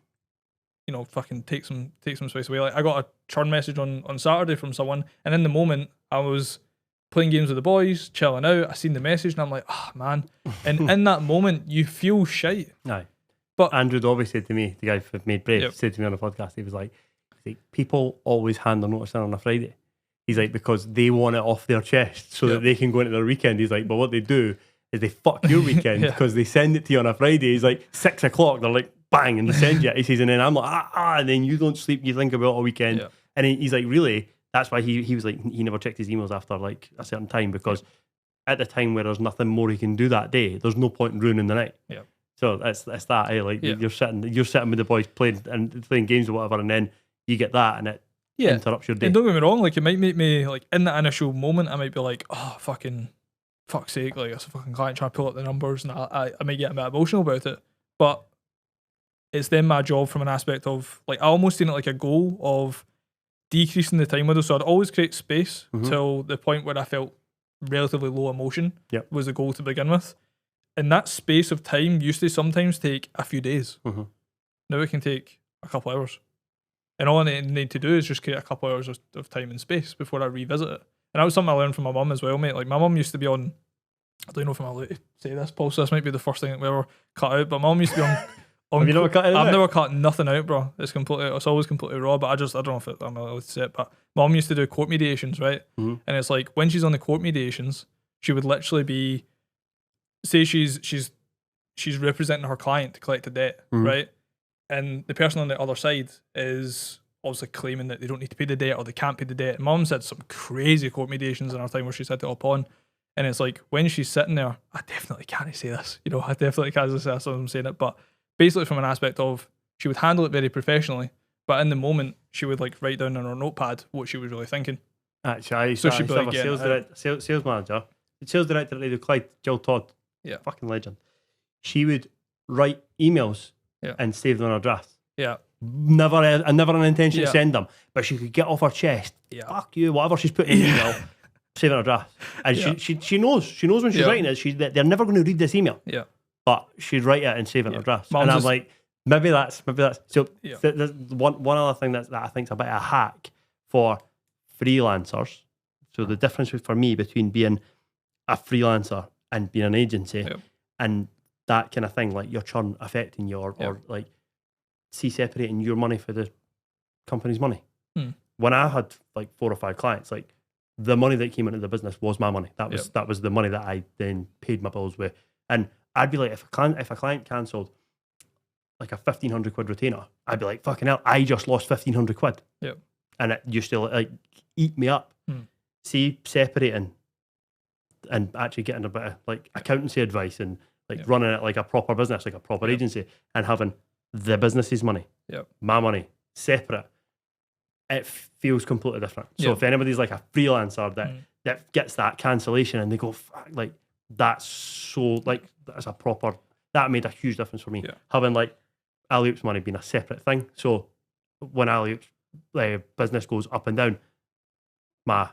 you know, fucking take some space away. Like, I got a churn message on Saturday from someone, and in the moment, I was playing games with the boys, chilling out. I seen the message, and I'm like, oh, man. And in that moment, you feel shite. Aye. But Andrew Dobby said to me, the guy who made Brave, said to me on the podcast, he was like, people always hand their notice in on a Friday. He's like, because they want it off their chest so that they can go into their weekend. He's like, but what they do is they fuck your weekend because they send it to you on a Friday. He's like, 6 o'clock, they're like, bang, and they send you it. He says, and then I'm like, and then you don't sleep, you think about it all weekend. Yeah. And he's like, really? That's why he was like, he never checked his emails after like a certain time, because at the time where there's nothing more he can do that day, there's no point in ruining the night. Yeah. So it's that, eh? Like you're sitting with the boys playing games or whatever, and then you get that and it interrupts your day. And don't get me wrong, like it might make me, like in that initial moment, I might be like, oh, fuck's sake, like it's a fucking client trying to pull up the numbers, and I might get a bit emotional about it. But it's then my job from an aspect of, like, I almost seen it like a goal of decreasing the time window. So I'd always create space till the point where I felt relatively low emotion was the goal to begin with. And that space of time used to sometimes take a few days. Now it can take a couple hours. And all I need to do is just create a couple hours of time and space before I revisit it. And that was something I learned from my mum as well, mate. Like, my mum used to be on, I don't know if I'm allowed to say this, Paul, so this might be the first thing that we ever cut out, but my mum used to be on have you never cut it out? I've never cut nothing out, bro. It's always completely raw, but I don't know if I'm allowed to say it, but mum used to do court mediations, right? And it's like, when she's on the court mediations, she would literally be, say she's representing her client to collect a debt, right? And the person on the other side is obviously claiming that they don't need to pay the debt or they can't pay the debt. And mum said some crazy court mediations in her time where she's had it up on. And it's like, when she's sitting there, I definitely can't say this, you know, I definitely can't say this, I'm saying it, but basically from an aspect of, she would handle it very professionally, but in the moment, she would like write down on her notepad what she was really thinking. Actually, so she'd be like, sales manager, sales director at Radio Clyde, Jill Todd, fucking legend. She would write emails and save them on her drafts. Yeah. Never an intention to send them, but she could get off her chest. Yeah. Fuck you, whatever she's putting in email, save it on her draft. And she knows when she's writing it, they're never going to read this email. Yeah. But she'd write it and save it on her draft. And I'm like, maybe that's so. There's one other thing that I think is a bit of a hack for freelancers. So the difference for me between being a freelancer and being an agency and that kind of thing, like your churn affecting you or like separating your money for the company's money. When I had like 4 or 5 clients, like the money that came into the business was my money. That was the money that I then paid my bills with. And I'd be like, if a client cancelled like a 1,500 quid retainer, I'd be like, fucking hell, I just lost 1,500 quid. Yep. And it used to like eat me up. see separating and actually getting a bit of like accountancy advice and like running it like a proper business, like a proper agency, and having the business's money, my money, separate, it feels completely different. So if anybody's like a freelancer that gets that cancellation and they go, fuck, like that's so like that's a proper, that made a huge difference for me. Having like Alley-Oop's money being a separate thing. So when Alley-Oop's business goes up and down, my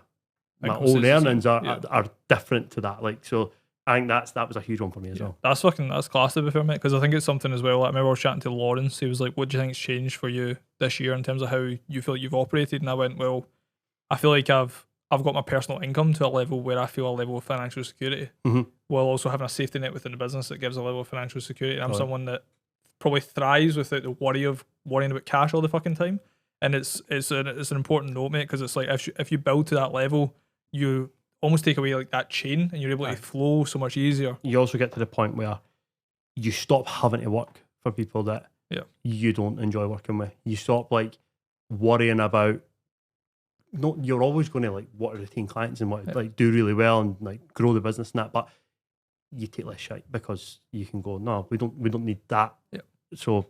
own earnings are different to that. Like, so I think that was a huge one for me as well. That's class to be fair, mate, because I think it's something as well. Like, I remember I was chatting to Lawrence. He was like, what do you think's changed for you this year in terms of how you feel like you've operated? And I went, well, I feel like I've got my personal income to a level where I feel a level of financial security, while also having a safety net within the business that gives a level of financial security. And I'm someone that probably thrives without the worry of worrying about cash all the fucking time. And it's an important note, mate, because it's like if you build to that level, you almost take away like that chain and you're able to flow so much easier. You also get to the point where you stop having to work for people that you don't enjoy working with. You stop like worrying about, no, you're always going to like want to retain clients and want to like do really well and like grow the business and that, but you take less shit because you can go, no, we don't need that. So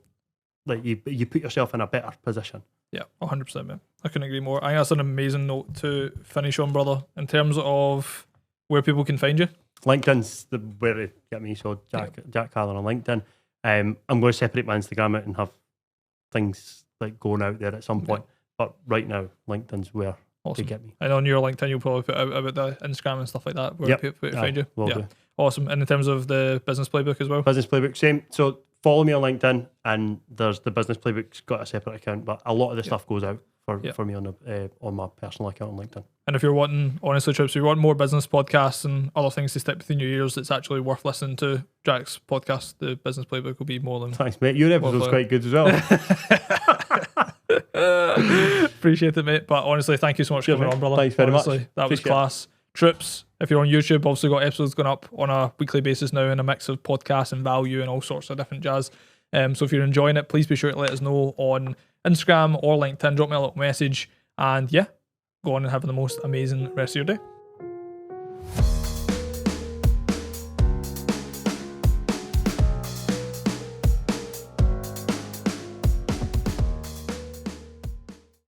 like you put yourself in a better position. Yeah, 100%, man. I couldn't agree more. I think that's an amazing note to finish on, brother, in terms of where people can find you. LinkedIn's where to get me, so Jack Carlin on LinkedIn. I'm going to separate my Instagram out and have things like going out there at some point. But right now, LinkedIn's where to get me. And on your LinkedIn, you'll probably put out about the Instagram and stuff like that, where people find you. Will do. Awesome. And in terms of the business playbook as well? Business playbook, same. So follow me on LinkedIn, and there's the business playbook's got a separate account, but a lot of the stuff goes out for me on my personal account on LinkedIn. And if you're wanting, honestly, Trips, if you want more business podcasts and other things to stick within your ears, it's actually worth listening to Jack's podcast. The business playbook will be more than... Thanks, mate. Your episode's quite good as well. Appreciate it, mate. But honestly, thank you so much for coming on, brother. Thanks very much. That was class. Trips, if you're on YouTube, obviously got episodes going up on a weekly basis now in a mix of podcasts and value and all sorts of different jazz. So if you're enjoying it, please be sure to let us know on Instagram or LinkedIn. Drop me a little message, and go on and have the most amazing rest of your day.